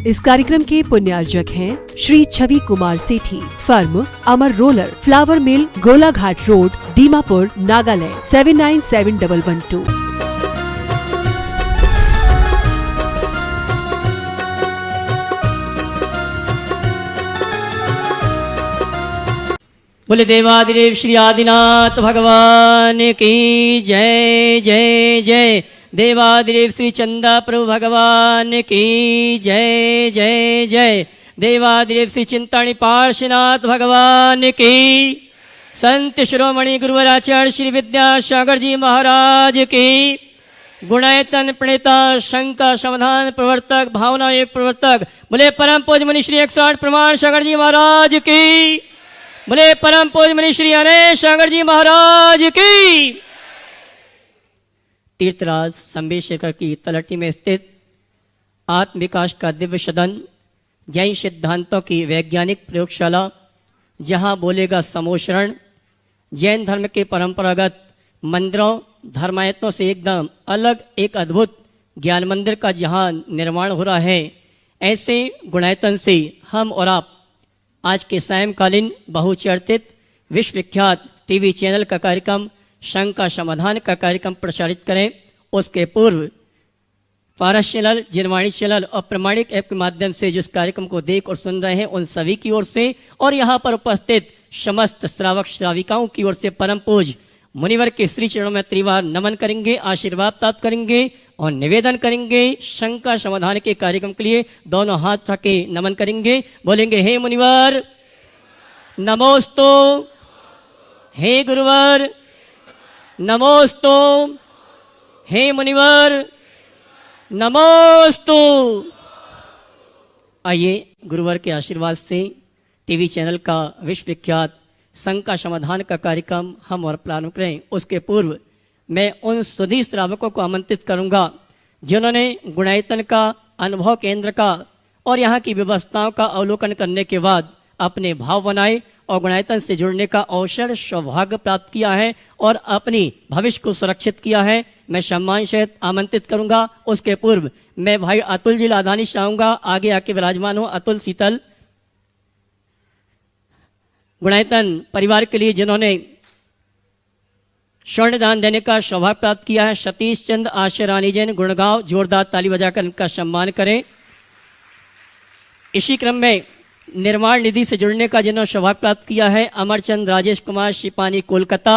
इस कार्यक्रम के पुण्यार्जक हैं श्री छवि कुमार सेठी, फर्म अमर रोलर, फ्लावर मिल, गोलाघाट रोड, दीमापुर, नागालैंड 797112। बोले देवादिदेव श्री आदिनाथ भगवान की जय जय जय। देवादिदेव श्री चंदा प्रभु भगवान की जय जय जय। देवादिदेव श्री चिंतामणि पार्श्वनाथ भगवान की। संत शिरोमणि गुरुवराचार्य श्री विद्यासागर जी महाराज की। गुणायतन प्रणेता, शंका समाधान प्रवर्तक, भावना एक प्रवर्तक, बोले परम पूज्य मुनि श्री 108 प्रमाण सागर जी महाराज की। बोले परम पूज्य मुनि श्री अनेश सागर जी महाराज की। तीर्थराज संबेशेखर की तलहटी में स्थित आत्म विकास का दिव्य सदन, जैन सिद्धांतों की वैज्ञानिक प्रयोगशाला, जहां बोलेगा समोशरण, जैन धर्म के परंपरागत मंदिरों धर्मायतों से एकदम अलग एक अद्भुत ज्ञान मंदिर का जहां निर्माण हो रहा है, ऐसे गुणायतन से हम और आप आज के सायंकालीन बहुचर्चित विश्वविख्यात टीवी चैनल का कार्यक्रम शंका समाधान का कार्यक्रम प्रसारित करें। उसके पूर्व पारस चैनल, जिनवाणी चैनल और प्रमाणिक ऐप के माध्यम से जिस कार्यक्रम को देख और सुन रहे हैं, उन सभी की ओर से और यहाँ पर उपस्थित समस्त श्रावक श्राविकाओं की ओर से परम पूज्य मुनिवर के श्री चरणों में त्रिवार नमन करेंगे, आशीर्वाद प्राप्त करेंगे और निवेदन करेंगे। शंका समाधान के कार्यक्रम के लिए दोनों हाथ उठा के नमन करेंगे, बोलेंगे हे मुनिवर नमोस्तु, हे गुरुवर नमोस्तु, हे मुनिवर नमोस्तु। आइए गुरुवर के आशीर्वाद से टीवी चैनल का विश्वविख्यात शंका समाधान का कार्यक्रम हम और प्रारंभ करें। उसके पूर्व मैं उन सभी श्रावकों को आमंत्रित करूंगा जिन्होंने गुणायतन का अनुभव केंद्र का और यहाँ की व्यवस्थाओं का अवलोकन करने के बाद अपने भाव बनाए और गुणायतन से जुड़ने का अवसर सौभाग्य प्राप्त किया है और अपनी भविष्य को सुरक्षित किया है। मैं सम्मान सहित आमंत्रित करूंगा। उसके पूर्व मैं भाई अतुल जी लाधानी चाहूंगा, आगे आके विराजमान हो। अतुल शीतल गुणायतन परिवार के लिए जिन्होंने स्वर्ण दान देने का सौभाग्य प्राप्त किया है, सतीश चंद आशरानी जैन गुड़गांव, जोरदार ताली बजाकर इनका सम्मान करें। इसी क्रम में निर्माण निधि से जुड़ने का जिन्होंने सौभाग्य प्राप्त किया है, अमरचंद राजेश कुमार शिपानी कोलकाता,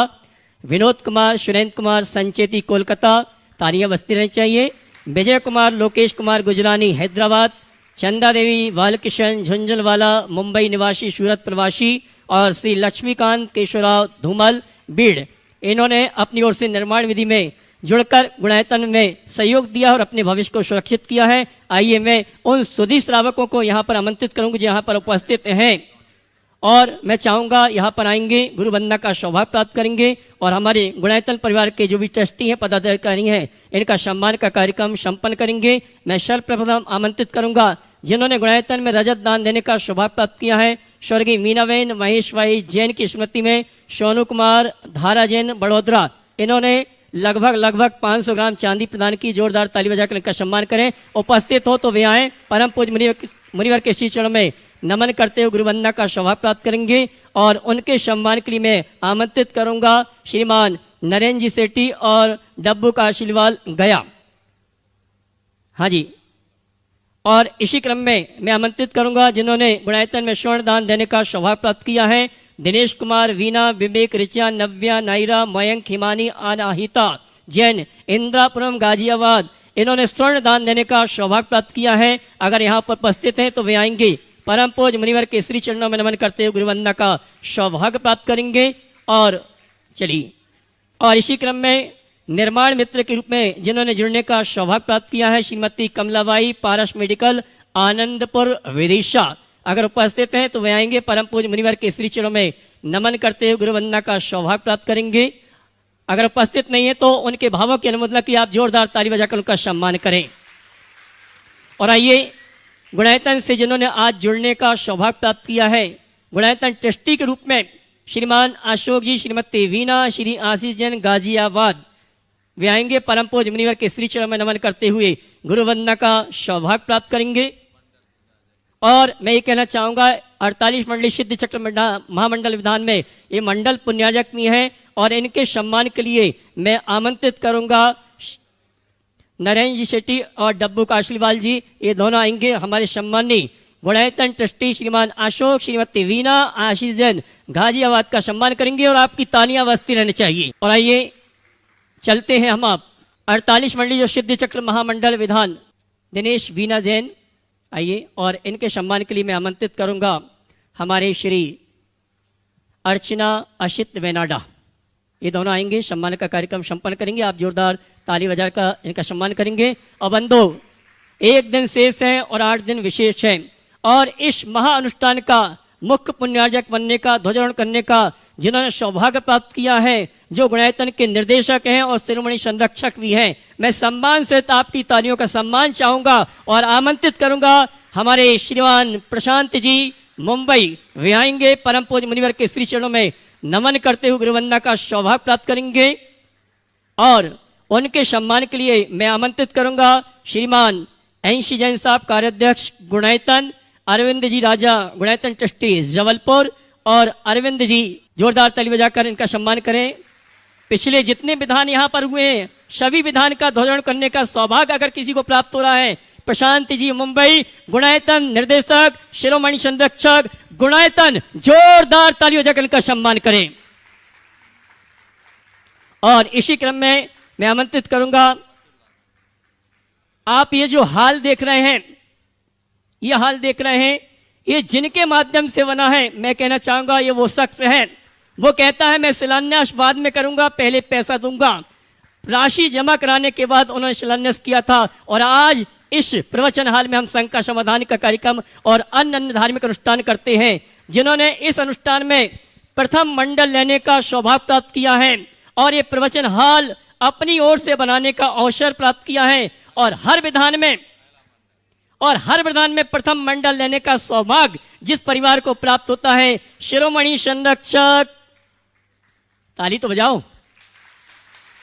विनोद कुमार, सुरेंद्र कुमार संचेती कोलकाता, तालियां बजती रहनी चाहिए। विजय कुमार, लोकेश कुमार गुजरानी हैदराबाद, चंदा देवी बालकिशन झुंझुनवाला मुंबई निवासी सूरत प्रवासी और श्री लक्ष्मीकांत केशवराव धूमल बीड़, इन्होंने अपनी ओर से निर्माण विधि में जुड़कर गुणायतन में सहयोग दिया और अपने भविष्य को सुरक्षित किया है। आइए मैं उन सुधी श्रावकों को यहाँ पर आमंत्रित करूंगा जो यहाँ पर उपस्थित हैं और मैं चाहूंगा यहाँ पर आएंगे, गुरु वंदना का सौभाग्य प्राप्त करेंगे और हमारे गुणायतन परिवार के जो भी ट्रस्टी हैं, पदाधिकारी हैं, इनका सम्मान का कार्यक्रम संपन्न करेंगे। मैं सर्वप्रथम आमंत्रित करूंगा जिन्होंने गुणायतन में रजत दान देने का सौभाग्य प्राप्त किया है, स्वर्गीय मीनाबेन महेशभाई जैन की स्मृति में सोनू कुमार धारा जैन बड़ोदरा, इन्होंने लगभग 500 ग्राम चांदी प्रदान की। जोरदार ताली बजाकर इनका सम्मान करें। उपस्थित हो तो वे आए। परम पूज्य मुनिवर के श्री चरणों में नमन करते हुए गुरुवंदना का सौभाग्य प्राप्त करेंगे और उनके सम्मान के लिए मैं आमंत्रित करूंगा श्रीमान नरेंद्र जी सेठी और डब्बू का आशीर्वाद गया। हाँ जी, और इसी क्रम में मैं आमंत्रित करूंगा जिन्होंने गुणायतन में स्वर्ण दान देने का सौभाग्य प्राप्त किया है, दिनेश कुमार, वीना, विवेक, ऋचा, नव्या, नायरा, मयंक, हिमानी, अनाहिता जैन इंद्रापुरम गाजियाबाद, इन्होंने स्वर्ण दान देने का सौभाग्य प्राप्त किया है। अगर यहाँ पर उपस्थित हैं तो वे आएंगे। परम पूज्य मुनिवर के श्री चरणों में नमन करते हुए गुरुवंदना का सौभाग्य प्राप्त करेंगे। और चलिए, और इसी क्रम में निर्माण मित्र के रूप में जिन्होंने जुड़ने का सौभाग्य प्राप्त किया है, श्रीमती कमलाबाई, पारस मेडिकल, आनंदपुर, विदिशा, अगर उपस्थित हैं तो वे आएंगे। परम पूज्य मुनिवर के श्री चरणों में नमन करते हुए गुरुवंदना का सौभाग्य प्राप्त करेंगे। अगर उपस्थित नहीं है तो उनके भावों की अनुमोदना के लिए आप जोरदार ताली बजाकर उनका सम्मान करें। और आइए गुणायतन से जिन्होंने आज जुड़ने का सौभाग्य प्राप्त किया है, गुणायतन ट्रस्टी के रूप में श्रीमान अशोक जी, श्रीमती वीना, श्री आशीष जैन गाजियाबाद, वे आएंगे। परम पूज्य मुनिवर के श्री चरण में नमन करते हुए गुरुवंदना का सौभाग्य प्राप्त करेंगे। और मैं ये कहना चाहूँगा 48 मंडली सिद्ध चक्र महामंडल विधान में ये मंडल पुण्याजक भी हैं और इनके सम्मान के लिए मैं आमंत्रित करूँगा नरेंद्र जी शेट्टी और डब्बू काशलीवाल जी, ये दोनों आएंगे। हमारे सम्मानी गुणायतन ट्रस्टी श्रीमान अशोक, श्रीमती वीना, आशीष जैन गाजियाबाद का सम्मान करेंगे और आपकी तालियां बजती रहनी चाहिए। और आइए चलते हैं हम आप 48 मंडली जो सिद्ध चक्र महामंडल विधान दिनेश वीना जैन आइए, और इनके सम्मान के लिए मैं आमंत्रित करूंगा हमारे श्री अर्चना अशित वेनाडा, ये दोनों आएंगे, सम्मान का कार्यक्रम संपन्न करेंगे। आप जोरदार ताली बजा का इनका सम्मान करेंगे। और बंधु, एक दिन शेष है और 8 दिन विशेष है, और इस महा अनुष्ठान का मुख्य पुण्यार्जक बनने का, ध्वजारोहण करने का जिन्होंने सौभाग्य प्राप्त किया है, जो गुणायतन के निर्देशक हैं और शिरोमणि संरक्षक भी हैं, मैं सम्मान से आपकी तालियों का सम्मान चाहूंगा और आमंत्रित करूंगा हमारे श्रीमान प्रशांत जी मुंबई वे आएंगे। परम पूज्य मुनिवर के श्री चरणों में नमन करते हुए गुरुवंदना का सौभाग्य प्राप्त करेंगे और उनके सम्मान के लिए मैं आमंत्रित करूंगा श्रीमान एनसी जैन साहब कार्याध्यक्ष गुणायतन, अरविंद जी राजा गुणायतन ट्रस्टी जबलपुर, और अरविंद जी जोरदार ताली बजाकर इनका सम्मान करें। पिछले जितने विधान यहाँ पर हुए हैं सभी विधान का ध्वजारोहण करने का सौभाग्य अगर किसी को प्राप्त हो रहा है, प्रशांत जी मुंबई गुणायतन निर्देशक शिरोमणि संरक्षक गुणायतन, जोरदार तालियों बजाकर इनका सम्मान करें। और इसी क्रम में मैं आमंत्रित करूंगा, आप ये जो हाल देख रहे हैं, ये हाल देख रहे हैं, ये जिनके माध्यम से बना है, मैं कहना चाहूंगा ये वो शख्स है, वो कहता है मैं शिलान्यास बाद में करूंगा, पहले पैसा दूंगा। राशि जमा कराने के बाद उन्होंने शिलान्यास किया था और आज इस प्रवचन हाल में हम संघ का समाधान का कार्यक्रम और अन्य धार्मिक अनुष्ठान करते हैं। जिन्होंने इस अनुष्ठान में प्रथम मंडल लेने का सौभाग्य प्राप्त किया है और ये प्रवचन हाल अपनी ओर से बनाने का अवसर प्राप्त किया है और हर विधान में प्रथम मंडल लेने का सौभाग्य जिस परिवार को प्राप्त होता है, शिरोमणि संरक्षक, ताली तो बजाओ,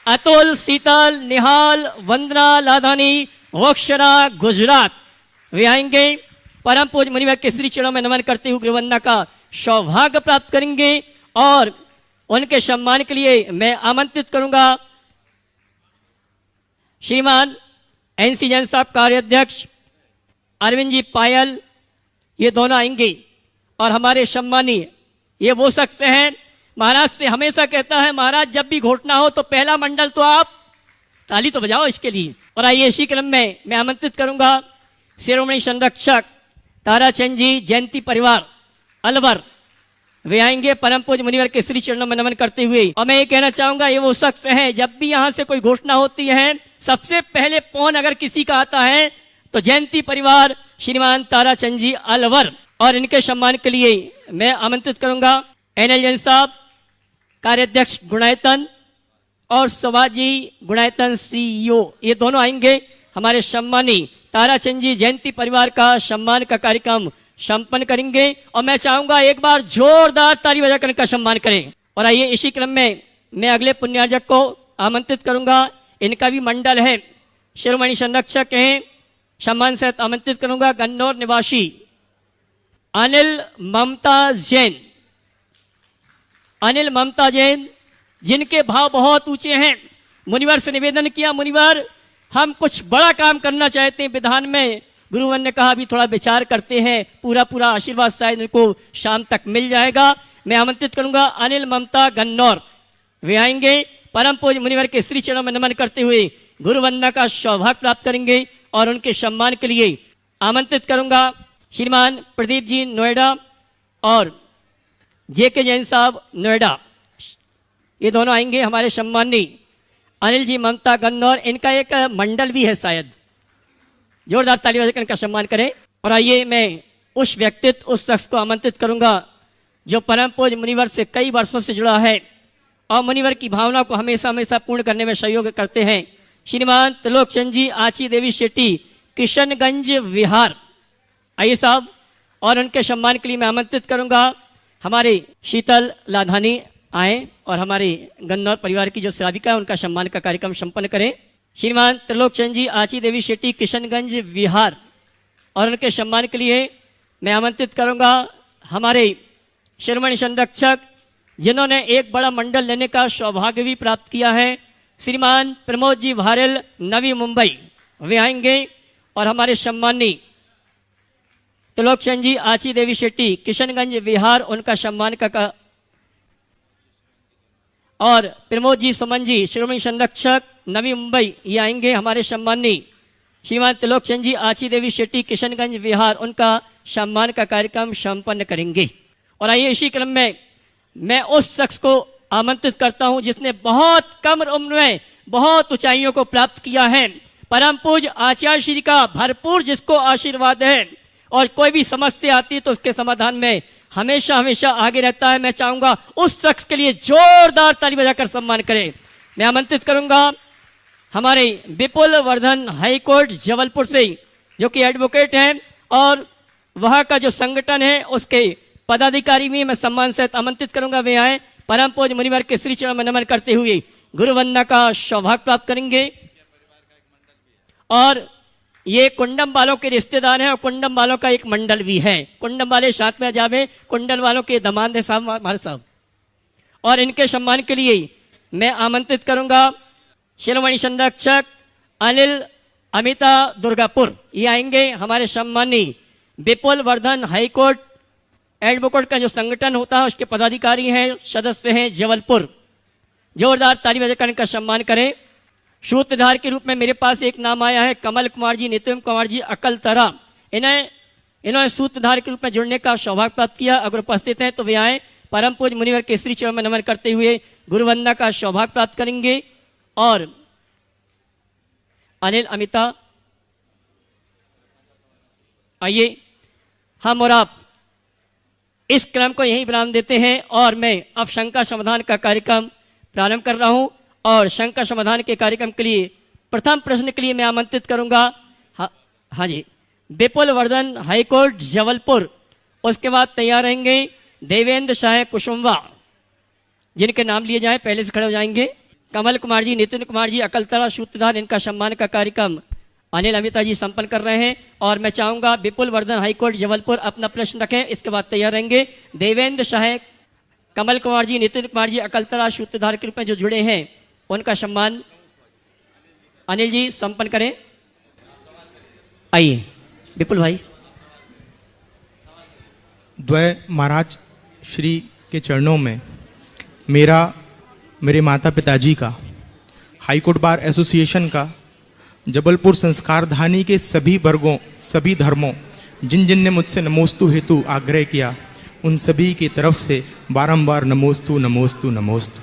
अतुल, शीतल, निहाल, वंदना लाधानी, वोक्षरा गुजरात वे आएंगे। परम पूज्य मुनिवर के श्री चरणों में नमन करते हुए गुरुवंदना का सौभाग्य प्राप्त करेंगे और उनके सम्मान के लिए मैं आमंत्रित करूंगा श्रीमान एनसी जैन साहब कार्याध्यक्ष अरविंद जी पायल, ये दोनों आएंगे। और हमारे सम्मानीय ये वो शख्स हैं, महाराज से हमेशा कहता है महाराज जब भी घोषणा हो तो पहला मंडल तो आप, ताली तो बजाओ इसके लिए। और आइए इसी क्रम में मैं आमंत्रित करूंगा शिरोमणि संरक्षक ताराचंद जी जयंती परिवार अलवर, वे आएंगे परम पूज्य मुनिवर के श्री चरणों में नमन करते हुए। और मैं ये कहना चाहूंगा ये वो शख्स हैं, जब भी यहां से कोई घोषणा होती है सबसे पहले फोन अगर किसी का आता है तो जयंती परिवार श्रीमान ताराचंद जी अलवर। और इनके सम्मान के लिए मैं आमंत्रित करूंगा एनएल जैन साहब कार्याध्यक्ष गुणायतन और सुभाजी गुणायतन सीईओ, ये दोनों आएंगे। हमारे सम्मानी ताराचंद जी जयंती परिवार का सम्मान का कार्यक्रम संपन्न करेंगे और मैं चाहूंगा एक बार जोरदार ताली बजाकर इनका सम्मान करें। और आइए इसी क्रम में मैं अगले पुण्यार्जक को आमंत्रित करूंगा, इनका भी मंडल है, शिरोमणि संरक्षक हैं, सम्मान से आमंत्रित करूंगा गन्नौर निवासी अनिल ममता जैन। अनिल ममता जैन जिनके भाव बहुत ऊंचे हैं, मुनिवर से निवेदन किया मुनिवर हम कुछ बड़ा काम करना चाहते हैं विधान में। गुरुवन ने कहा अभी थोड़ा विचार करते हैं, पूरा आशीर्वाद शायद इनको शाम तक मिल जाएगा। मैं आमंत्रित करूंगा अनिल ममता गन्नौर, वे आएंगे परम पूज्य मुनिवर के श्री चरणों में नमन करते हुए गुरुवंदना का सौभाग्य प्राप्त करेंगे और उनके सम्मान के लिए आमंत्रित करूंगा श्रीमान प्रदीप जी नोएडा और जेके जैन साहब नोएडा, ये दोनों आएंगे। हमारे सम्मानी अनिल जी ममता गन्नौर, इनका एक मंडल भी है शायद, जोरदार ताली बजाकर इनका सम्मान करें। और आइए मैं उस व्यक्तित्व उस शख्स को आमंत्रित करूंगा जो परम पूज्य मुनिवर से कई वर्षों से जुड़ा है और मुनिवर की भावना को हमेशा पूर्ण करने में सहयोग करते हैं, श्रीमान त्रिलोकचंद जी आची देवी शेट्टी किशनगंज बिहार, आइए साहब। और उनके सम्मान के लिए मैं आमंत्रित करूंगा हमारे शीतल लाधानी आए और हमारे गन्नौर परिवार की जो श्राविका है उनका सम्मान का कार्यक्रम संपन्न करें, श्रीमान त्रिलोकचंद जी आची देवी शेट्टी किशनगंज बिहार। और उनके सम्मान के लिए मैं आमंत्रित करूंगा हमारे शिरोमणि संरक्षक जिन्होंने एक बड़ा मंडल लेने का सौभाग्य भी प्राप्त किया है, श्रीमान प्रमोद जी भारल, नवी मुंबई, वे आएंगे। और हमारे सम्मानी त्रिलोकचंद जी आची देवी शेट्टी, किशनगंज बिहार, उनका सम्मान का और प्रमोद जी सुमन जी शिरोमणि संरक्षक नवी मुंबई, ये आएंगे। हमारे सम्मानी श्रीमान त्रिलोकचंद जी आची देवी शेट्टी, किशनगंज बिहार, उनका सम्मान का कार्यक्रम संपन्न करेंगे। और आइए इसी क्रम में मैं उस शख्स को आमंत्रित करता हूं जिसने बहुत कम उम्र में बहुत ऊंचाइयों को प्राप्त किया है, परम पूज्य आचार्य श्री का भरपूर जिसको आशीर्वाद है और कोई भी समस्या आती है तो उसके समाधान में हमेशा हमेशा आगे रहता है। मैं चाहूंगा उस शख्स के लिए जोरदार ताली बजाकर सम्मान करें। मैं आमंत्रित करूंगा हमारे विपुल वर्धन हाईकोर्ट जबलपुर से, जो कि एडवोकेट हैं और वहां का जो संगठन है उसके पदाधिकारी भी मैं सम्मान से आमंत्रित करूंगा, वे आए। परम पूज्य मुनिवर के श्री चरण में नमन करते हुए गुरु वंदना का सौभाग्य प्राप्त करेंगे। और ये कुंडम वालों के रिश्तेदार हैं और कुंडम वालों का एक मंडल भी है। कुंडम वाले साथ में जावे, कुंडल वालों के दमाद साहब हमारे साहब। और इनके सम्मान के लिए मैं आमंत्रित करूंगा शिरोमणि संरक्षक अनिल अमिता दुर्गापुर, ये आएंगे। हमारे सम्मानी विपुल वर्धन हाईकोर्ट एडवोकेट का जो संगठन होता है उसके पदाधिकारी हैं, सदस्य हैं जबलपुर। जोरदार ताली बजाकर इनका सम्मान करें। सूत्रधार के रूप में मेरे पास एक नाम आया है, कमल कुमार जी, नितिन कुमार जी अकलतरा। इन्होंने सूत्रधार के रूप में जुड़ने का सौभाग्य प्राप्त किया। अगर उपस्थित हैं तो वे आए। परम पूज्य मुनिवर के श्री चरण में नमन करते हुए गुरु वंदना का सौभाग्य प्राप्त करेंगे। और अनिल अमिता, आइए हम और आप इस क्रम को यहीं विराम देते हैं और मैं अब शंका समाधान का कार्यक्रम प्रारंभ कर रहा हूं। और शंका समाधान के कार्यक्रम के लिए प्रथम प्रश्न के लिए मैं आमंत्रित करूंगा हाँ जी, विपुल वर्धन हाईकोर्ट जबलपुर। उसके बाद तैयार रहेंगे देवेंद्र शाह कुसुम्बा, जिनके नाम लिए जाए पहले से खड़े हो जाएंगे। कमल कुमार जी, नितिन कुमार जी अकलतरा सूत्रधार, इनका सम्मान का कार्यक्रम अनिल अमिता जी संपन्न कर रहे हैं। और मैं चाहूंगा विपुल वर्धन हाईकोर्ट जबलपुर अपना प्रश्न रखें। इसके बाद तैयार रहेंगे देवेंद्र शाह, कमल कुमार जी, नितिन कुमार जी अकलतरा सूत्रधार के रूप में जो जुड़े हैं उनका सम्मान अनिल जी संपन्न करें। आइए विपुल भाई। द्वय महाराज श्री के चरणों में मेरे माता पिताजी का, हाईकोर्ट बार एसोसिएशन का, जबलपुर संस्कारधानी के सभी वर्गों, सभी धर्मों, जिन जिन ने मुझसे नमोस्तु हेतु आग्रह किया, उन सभी की तरफ से बारंबार नमोस्तु नमोस्तु नमोस्तु।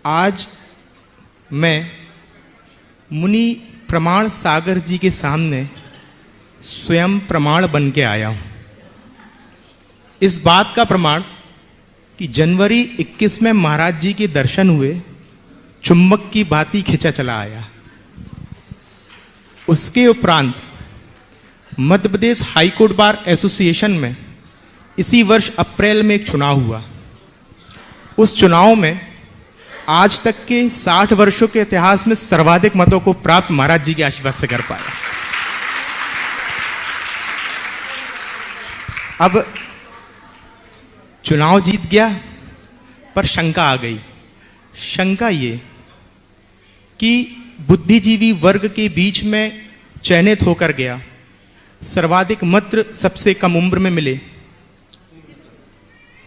आज मैं मुनि प्रमाण सागर जी के सामने स्वयं प्रमाण बन के आया हूं। इस बात का प्रमाण कि जनवरी 21 में महाराज जी के दर्शन हुए, चुंबक की बाती खिंचा चला आया। उसके उपरांत Madhya Pradesh high court bar association में इसी वर्ष अप्रैल में एक चुनाव हुआ। उस चुनाव में आज तक के 60 वर्षों के इतिहास में सर्वाधिक मतों को प्राप्त महाराज जी के आशीर्वाद से कर पाया। अब चुनाव जीत गया, पर शंका आ गई। शंका ये कि बुद्धिजीवी वर्ग के बीच में चयनित होकर गया, सर्वाधिक मत सबसे कम उम्र में मिले।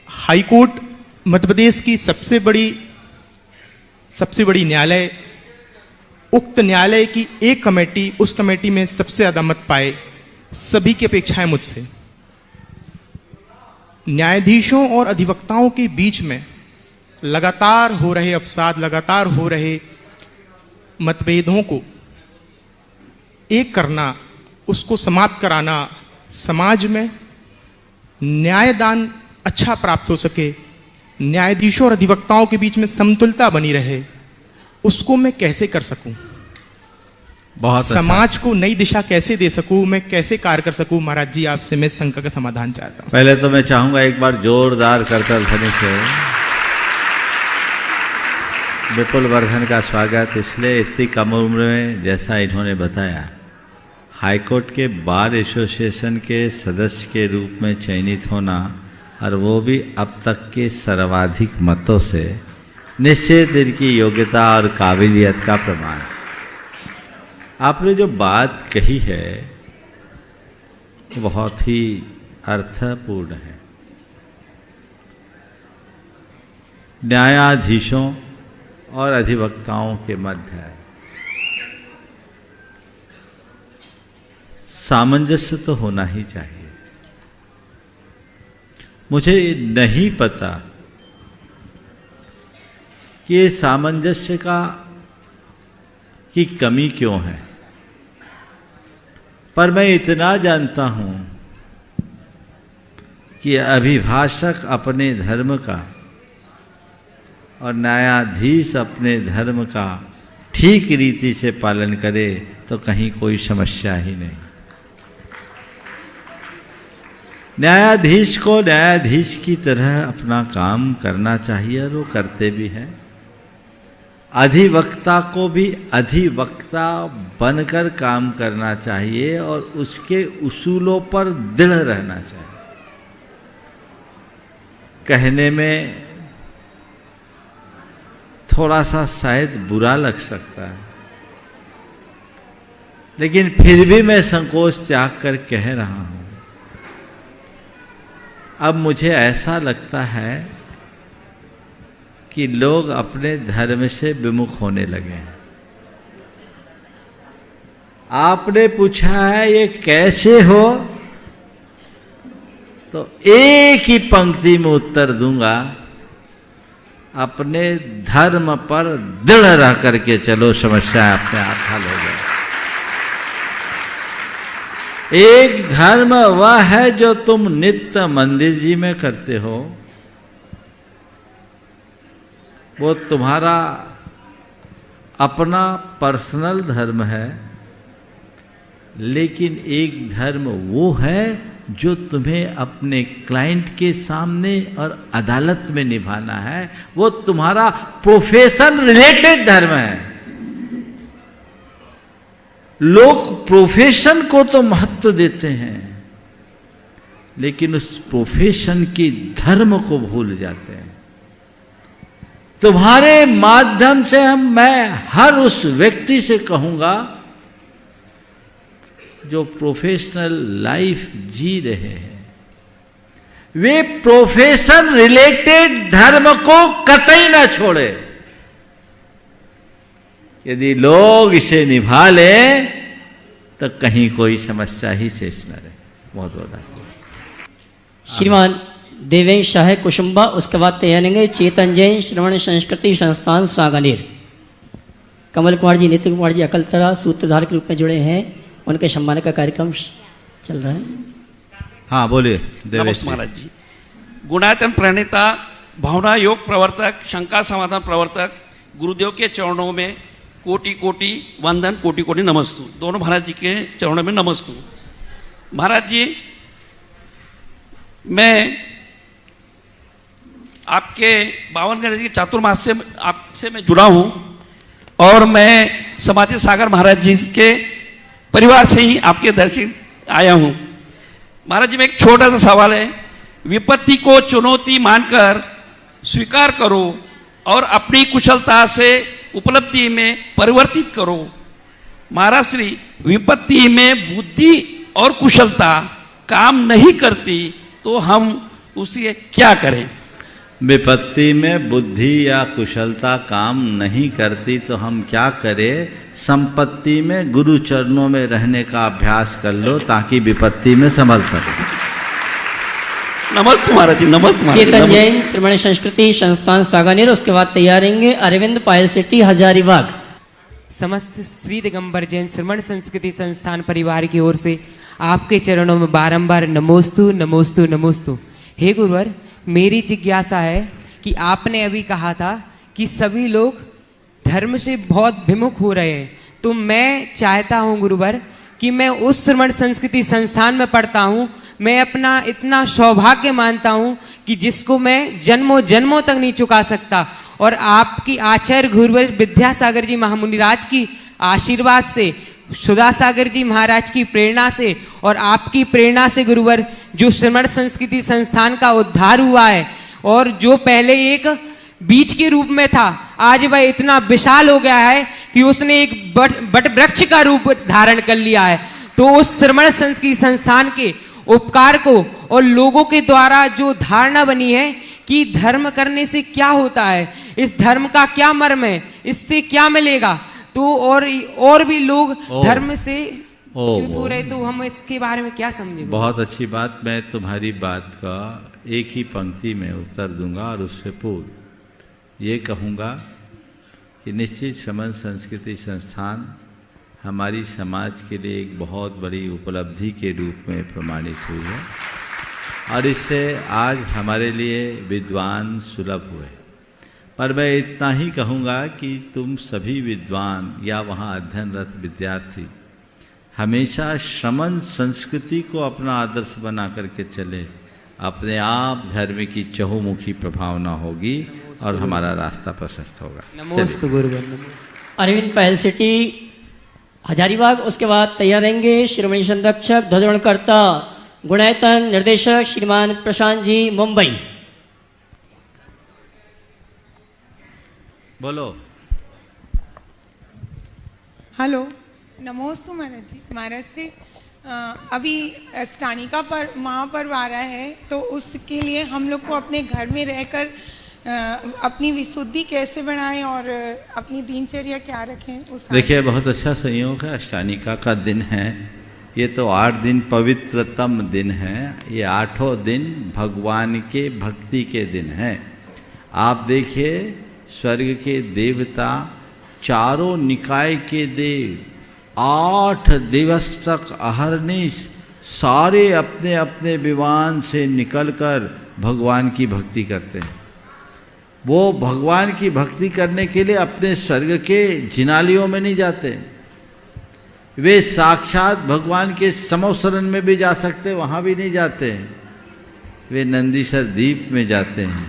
हाईकोर्ट मध्य प्रदेश की सबसे बड़ी न्यायालय, उक्त न्यायालय की एक कमेटी, उस कमेटी में सबसे ज्यादा मत पाए। सभी की अपेक्षाएं मुझसे। न्यायाधीशों और अधिवक्ताओं के बीच में लगातार हो रहे अवसाद, लगातार हो रहे मतभेदों को एक करना, उसको समाप्त कराना, समाज में न्यायदान अच्छा प्राप्त हो सके, न्यायाधीशों और अधिवक्ताओं के बीच में समतुलता बनी रहे, उसको मैं कैसे कर सकूं? बहुत समाज को नई दिशा कैसे दे सकूं, मैं कैसे कार्य कर सकूं? महाराज जी, आपसे मैं शंका का समाधान चाहता हूं। पहले तो मैं चाहूंगा एक बार जोरदार करतल ध्वनि से विपुल वर्धन का स्वागत। इसलिए इतनी कम उम्र में, जैसा इन्होंने बताया, हाईकोर्ट के बार एसोसिएशन के सदस्य के रूप में चयनित होना, और वो भी अब तक के सर्वाधिक मतों से, निश्चित इनकी योग्यता और काबिलियत का प्रमाण। आपने जो बात कही है बहुत ही अर्थपूर्ण है। न्यायाधीशों और अधिवक्ताओं के मध्य सामंजस्य तो होना ही चाहिए। मुझे नहीं पता कि ये सामंजस्य की कमी क्यों है, पर मैं इतना जानता हूं कि अभिभाषक अपने धर्म का और न्यायाधीश अपने धर्म का ठीक रीति से पालन करे तो कहीं कोई समस्या ही नहीं। न्यायाधीश को न्यायाधीश की तरह अपना काम करना चाहिए और वो करते भी हैं। अधिवक्ता को भी अधिवक्ता बनकर काम करना चाहिए और उसके उसूलों पर दृढ़ रहना चाहिए। कहने में थोड़ा सा शायद बुरा लग सकता है, लेकिन फिर भी मैं संकोच त्याग कर कह रहा हूं। अब मुझे ऐसा लगता है कि लोग अपने धर्म से विमुख होने लगे हैं। आपने पूछा है ये कैसे हो, तो एक ही पंक्ति में उत्तर दूंगा, अपने धर्म पर दृढ़ रह करके चलो, समस्या अपने आप हल हो जाए। एक धर्म वह है जो तुम नित्य मंदिर जी में करते हो, वो तुम्हारा अपना पर्सनल धर्म है। लेकिन एक धर्म वो है जो तुम्हें अपने क्लाइंट के सामने और अदालत में निभाना है, वो तुम्हारा प्रोफेशन रिलेटेड धर्म है। लोग प्रोफेशन को तो महत्व देते हैं, लेकिन उस प्रोफेशन की धर्म को भूल जाते हैं। तुम्हारे माध्यम से मैं हर उस व्यक्ति से कहूंगा जो प्रोफेशनल लाइफ जी रहे हैं, वे प्रोफेशन रिलेटेड धर्म को कतई ना छोड़े। यदि लोग इसे निभा लें तो कहीं कोई समस्या ही शेष न रहे। बहुत बहुत धन्यवाद। श्रीमान देवेंद्र शाह कुसुम्बा, उसके बाद तैयारेंगे चेतन जैन श्रवण संस्कृति संस्थान सांगानेर। कमल कुमार जी, नितिन कुमार जी अकलतरा सूत्रधार के रूप में जुड़े हैं, उनके सम्मान का कार्यक्रम चल रहा है। हाँ बोलिए। नमस्ते महाराज जी। गुणायतन प्रणेता, भावना योग प्रवर्तक, शंका समाधान प्रवर्तक, गुरुदेव के चरणों में कोटि कोटि वंदन, कोटि कोटि नमस्तु। दोनों महाराज जी के चरणों में नमस्तु। महाराज जी, मैं आपके 52 गणेश के चातुर्मास से आपसे मैं जुड़ा हूं, और मैं समाधि सागर महाराज जी के परिवार से ही आपके दर्शन आया हूं। महाराज जी में एक छोटा सा सवाल है। विपत्ति को चुनौती मानकर स्वीकार करो और अपनी कुशलता से उपलब्धि में परिवर्तित करो। महाराज श्री, विपत्ति में बुद्धि और कुशलता काम नहीं करती तो हम उसे क्या करें? विपत्ति में बुद्धि या कुशलता काम नहीं करती तो हम क्या करें? संपत्ति में गुरु चरणों में रहने का अभ्यास कर लो ताकि विपत्ति में संभल सके। नमस्ते महाराज जी। नमस्ते महाराज जी। चेतन जैन श्रवण संस्कृति संस्थान सांगानेर, उसके बाद तैयार रहेंगे अरविंद पायल शेट्टी हजारीबाग। समस्त श्री दिगंबर जैन श्रवण संस्कृति संस्थान परिवार की ओर से आपके चरणों में बारंबार नमोस्तु नमोस्तु नमोस्तु। हे गुरुवर, मेरी जिज्ञासा है कि आपने अभी कहा था कि सभी लोग धर्म से बहुत विमुख हो रहे हैं, तो मैं चाहता हूं गुरुवर कि मैं उस श्रवण संस्कृति संस्थान में पढ़ता हूं। मैं अपना इतना सौभाग्य मानता हूं कि जिसको मैं जन्मों जन्मों तक नहीं चुका सकता, और आपकी आचार्य गुरुवर विद्यासागर जी महामुनिराज की आशीर्वाद से सुधा सागर जी महाराज की प्रेरणा से और आपकी प्रेरणा से गुरुवर जो श्रमण संस्कृति संस्थान का उद्धार हुआ है, और जो पहले एक बीज के रूप में था, आज वह इतना विशाल हो गया है कि उसने एक बट वृक्ष का रूप धारण कर लिया है। तो उस श्रमण संस्कृति संस्थान के उपकार को और लोगों के द्वारा जो धारणा बनी है कि धर्म करने से क्या होता है, इस धर्म का क्या मर्म है, इससे क्या मिलेगा, तो और भी लोग धर्म से च्युत हो रहे, तो हम इसके बारे में क्या समझेंगे? बहुत अच्छी बात। मैं तुम्हारी बात का एक ही पंक्ति में उत्तर दूंगा और उससे पूर्व ये कहूँगा कि निश्चित श्रमण संस्कृति संस्थान हमारी समाज के लिए एक बहुत बड़ी उपलब्धि के रूप में प्रमाणित हुई है, और इससे आज हमारे लिए विद्वान सुलभ हुए। पर मैं इतना ही कहूँगा कि तुम सभी विद्वान या वहाँ अध्ययनरत विद्यार्थी हमेशा श्रमण संस्कृति को अपना आदर्श बना करके चले, अपने आप धर्म की चहुमुखी प्रभावना होगी और हमारा रास्ता प्रशस्त होगा। नमोस्तु गुरुवर। अरविंद पहल सिटी हजारीबाग, उसके बाद तैयार रहेंगे श्रीमणी संरक्षक ध्वजारोहणकर्ता गुणायतन निर्देशक श्रीमान प्रशांत जी मुंबई। बोलो। हेलो, नमोस्तु महाराज जी। महाराज श्री अभी अष्टानिका पर महापर्व आ रहा है, तो उसके लिए हम लोग को अपने घर में रहकर अपनी विशुद्धि कैसे बढ़ाएं और अपनी दिनचर्या क्या रखें? उस देखिए, बहुत अच्छा संयोग है। अष्टानिका का दिन है, ये तो 8 दिन पवित्रतम दिन है। ये 8 दिन भगवान के भक्ति के दिन हैं। आप देखिए, स्वर्ग के देवता, चारों निकाय के देव 8 दिवस तक अहरनिश सारे अपने अपने विमान से निकलकर भगवान की भक्ति करते हैं। वो भगवान की भक्ति करने के लिए अपने स्वर्ग के जिनालियों में नहीं जाते, वे साक्षात भगवान के समोसरण में भी जा सकते, वहाँ भी नहीं जाते, वे नंदीसर द्वीप में जाते हैं,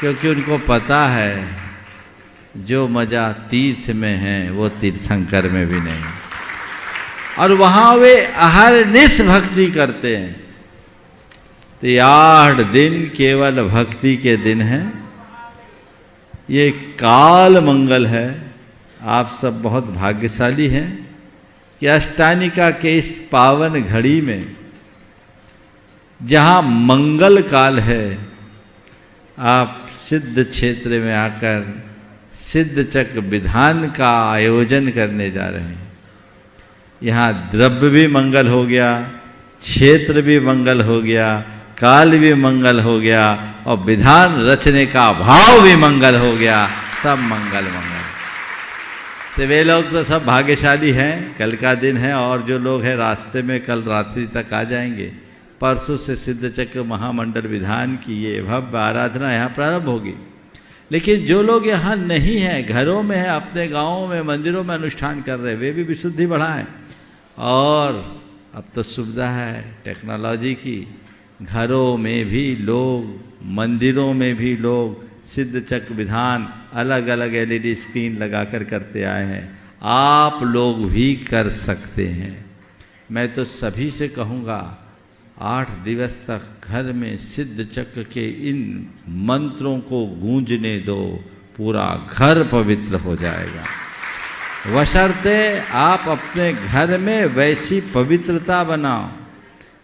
क्योंकि उनको पता है जो मजा तीर्थ में है वो तीर्थंकर में भी नहीं, और वहाँ वे अहरनिश भक्ति करते हैं। तो ये 8 दिन केवल भक्ति के दिन हैं। ये काल मंगल है। आप सब बहुत भाग्यशाली हैं कि अष्टानिका के इस पावन घड़ी में, जहाँ मंगल काल है, आप सिद्ध क्षेत्र में आकर सिद्ध चक्र विधान का आयोजन करने जा रहे हैं। यहाँ द्रव्य भी मंगल हो गया, क्षेत्र भी मंगल हो गया, काल भी मंगल हो गया, और विधान रचने का भाव भी मंगल हो गया। सब मंगल मंगल। तो वे लोग तो सब भाग्यशाली हैं। कल का दिन है, और जो लोग हैं रास्ते में कल रात्रि तक आ जाएंगे। परसों से सिद्ध चक्र महामंडल विधान की ये भव्य आराधना यहाँ प्रारंभ होगी। लेकिन जो लोग यहाँ नहीं हैं, घरों में हैं, अपने गाँवों में, मंदिरों में अनुष्ठान कर रहे हैं, वे भी विशुद्धि बढ़ाएं। और अब तो सुविधा है टेक्नोलॉजी की, घरों में भी लोग, मंदिरों में भी लोग सिद्ध चक्र विधान अलग अलग LED स्क्रीन लगाकर करते आए हैं। आप लोग भी कर सकते हैं। मैं तो सभी से कहूँगा, 8 दिवस तक घर में सिद्ध चक्र के इन मंत्रों को गूंजने दो, पूरा घर पवित्र हो जाएगा। बशर्ते आप अपने घर में वैसी पवित्रता बनाओ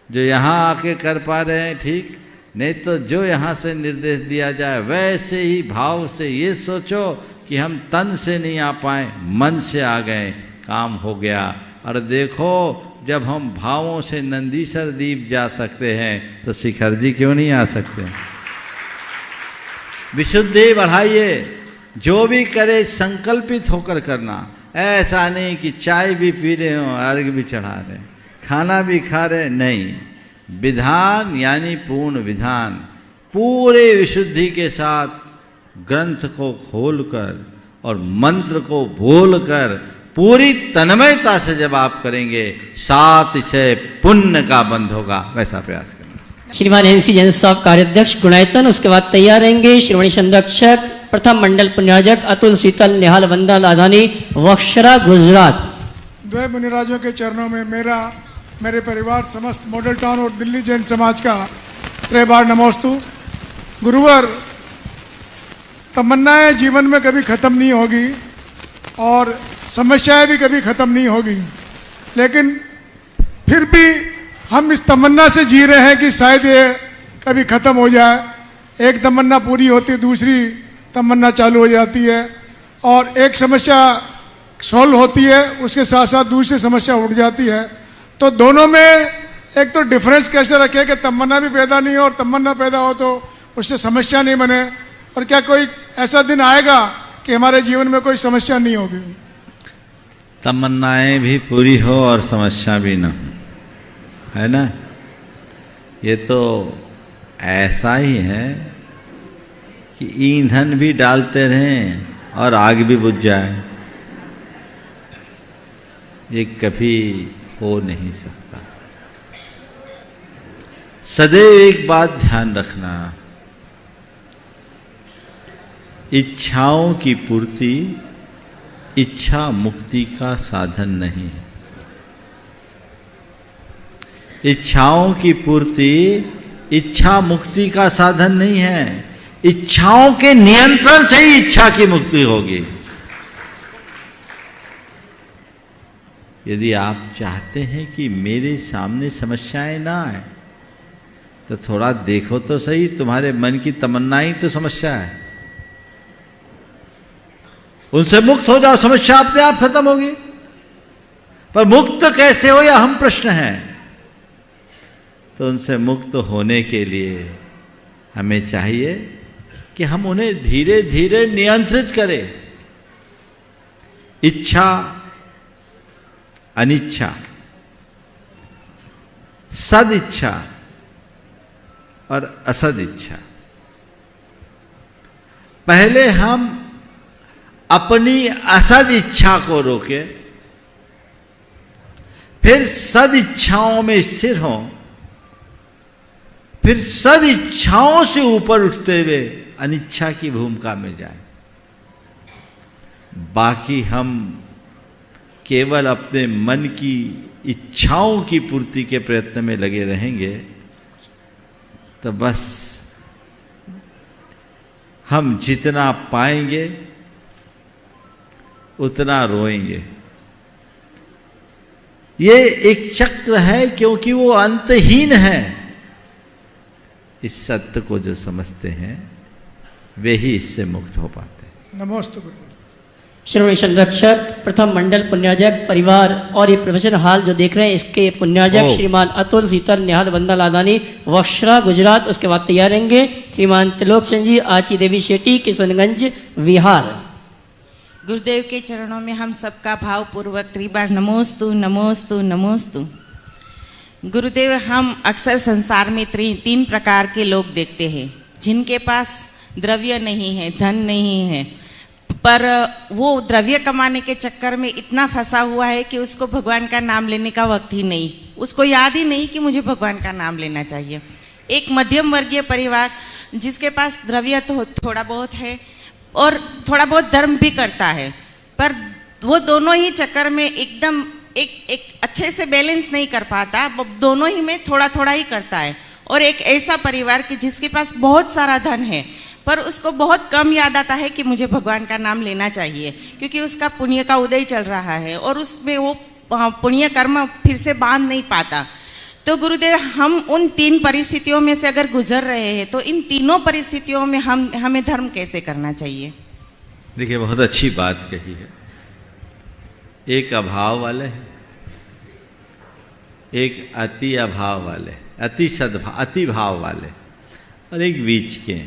जो यहाँ आके कर पा रहे हैं, ठीक, नहीं तो जो यहाँ से निर्देश दिया जाए वैसे ही भाव से ये सोचो कि हम तन से नहीं आ पाए, मन से आ गए, काम हो गया। और देखो, जब हम भावों से नंदीसर द्वीप जा सकते हैं तो शिखर जी क्यों नहीं आ सकते? विशुद्धि बढ़ाइए, जो भी करे संकल्पित होकर करना। ऐसा नहीं कि चाय भी पी रहे हो, अर्घ भी चढ़ा रहे, खाना भी खा रहे, नहीं। विधान यानी पूर्ण विधान, पूरे विशुद्धि के साथ ग्रंथ को खोलकर और मंत्र को बोलकर पूरी तन्मयता से जब आप करेंगे, 7 से पुण्य का बंध होगा। वैसा प्रयास करना। श्रीमान NC जैन साहब कार्याध्यक्ष गुणायतन, उसके बाद तैयार रहेंगे श्रीमणी संरक्षक प्रथम मंडल पुण्याजक अतुल शीतल निहाल वंदा लाधानी वक्षरा गुजरात। द्वय मुनिराजों के चरणों में मेरा, मेरे परिवार, समस्त मॉडल टाउन और दिल्ली जैन समाज का त्रिबार नमोस्तु। गुरुवर, तमन्नाएं जीवन में कभी ख़त्म नहीं होगी और समस्याएं भी कभी ख़त्म नहीं होगी, लेकिन फिर भी हम इस तमन्ना से जी रहे हैं कि शायद ये कभी ख़त्म हो जाए। एक तमन्ना पूरी होती, दूसरी तमन्ना चालू हो जाती है, और एक समस्या सॉल्व होती है, उसके साथ साथ दूसरी समस्या उठ जाती है। तो दोनों में एक तो डिफरेंस कैसे रखें कि तमन्ना भी पैदा नहीं हो और तमन्ना पैदा हो तो उससे समस्या नहीं बने, और क्या कोई ऐसा दिन आएगा कि हमारे जीवन में कोई समस्या नहीं होगी? तमन्नाएं भी पूरी हो और समस्या भी ना हो, है ना? ये तो ऐसा ही है कि ईंधन भी डालते रहें और आग भी बुझ जाए, ये कभी हो नहीं सकता। सदैव एक बात ध्यान रखना, इच्छाओं की पूर्ति इच्छा मुक्ति का साधन नहीं है। इच्छाओं की पूर्ति इच्छा मुक्ति का साधन नहीं है। इच्छाओं के नियंत्रण से ही इच्छा की मुक्ति होगी। यदि आप चाहते हैं कि मेरे सामने समस्याएं ना आए, तो थोड़ा देखो तो सही, तुम्हारे मन की तमन्ना ही तो समस्या है। उनसे मुक्त हो जाओ, समस्या अपने आप खत्म होगी। पर मुक्त कैसे हो, यह हम प्रश्न है। तो उनसे मुक्त होने के लिए हमें चाहिए कि हम उन्हें धीरे धीरे नियंत्रित करें। इच्छा, अनिच्छा, सदिच्छा और असदिच्छा। पहले हम अपनी असद इच्छा को रोके, फिर सद इच्छाओं में स्थिर हों, फिर सद इच्छाओं से ऊपर उठते हुए अनिच्छा की भूमिका में जाए। बाकी हम केवल अपने मन की इच्छाओं की पूर्ति के प्रयत्न में लगे रहेंगे तो बस हम जितना पाएंगे उतना रोएंगे। ये एक चक्र है, क्योंकि वो अंतहीन है। इस सत्य को जो समझते हैं वे ही इससे मुक्त हो पाते हैं। नमोस्तु गुरु। श्रोमणी संरक्षक, प्रथम मंडल पुण्याजक परिवार और ये प्रवचन हाल जो देख रहे हैं, इसके पुण्याजक श्रीमान अतुल सीतल निहाल बंदा लादानी, वक्शरा गुजरात। उसके बाद तैयार रहेंगे श्रीमान त्रिलोक सिंह जी, आची देवी शेट्टी, किशनगंज विहार। गुरुदेव के चरणों में हम सबका भावपूर्वक त्रिबार नमोस्तु नमोस्तु नमोस्तु। गुरुदेव, हम अक्सर संसार में तीन प्रकार के लोग देखते हैं, जिनके पास द्रव्य नहीं है, धन नहीं है, पर वो द्रव्य कमाने के चक्कर में इतना फंसा हुआ है कि उसको भगवान का नाम लेने का वक्त ही नहीं, उसको याद ही नहीं कि मुझे भगवान का नाम लेना चाहिए। एक मध्यम वर्गीय परिवार जिसके पास द्रव्य तो थोड़ा बहुत है और थोड़ा बहुत धर्म भी करता है, पर वो दोनों ही चक्कर में एकदम एक अच्छे से बैलेंस नहीं कर पाता, दोनों ही में थोड़ा थोड़ा ही करता है। और एक ऐसा परिवार कि जिसके पास बहुत सारा धन है, पर उसको बहुत कम याद आता है कि मुझे भगवान का नाम लेना चाहिए, क्योंकि उसका पुण्य का उदय चल रहा है और उसमें वो पुण्य कर्म फिर से बांध नहीं पाता। तो गुरुदेव, हम उन तीन परिस्थितियों में से अगर गुजर रहे हैं तो इन तीनों परिस्थितियों में हमें धर्म कैसे करना चाहिए? देखिए, बहुत अच्छी बात कही है। एक अभाव वाले हैं, एक अति अभाव वाले, अति भाव वाले, और एक बीच के।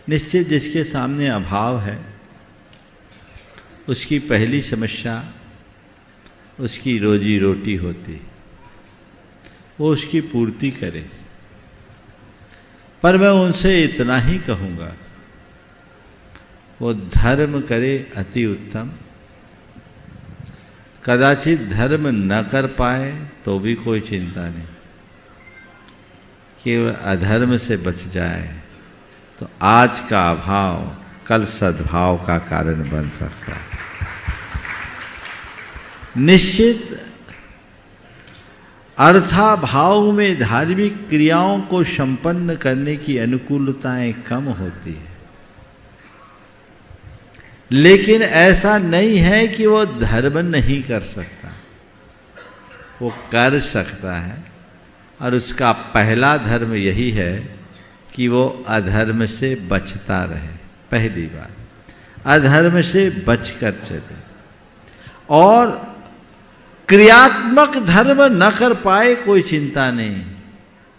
निश्चित जिसके सामने अभाव है उसकी पहली समस्या उसकी रोजी रोटी होती, वो उसकी पूर्ति करे। पर मैं उनसे इतना ही कहूँगा, वो धर्म करे अति उत्तम। कदाचित धर्म न कर पाए तो भी कोई चिंता नहीं, केवल अधर्म से बच जाए तो आज का अभाव कल सद्भाव का कारण बन सकता है। निश्चित अर्थाभाव में धार्मिक क्रियाओं को संपन्न करने की अनुकूलताएं कम होती है, लेकिन ऐसा नहीं है कि वो धर्म नहीं कर सकता, वो कर सकता है। और उसका पहला धर्म यही है कि वो अधर्म से बचता रहे। पहली बात, अधर्म से बचकर चले। और क्रियात्मक धर्म न कर पाए कोई चिंता नहीं,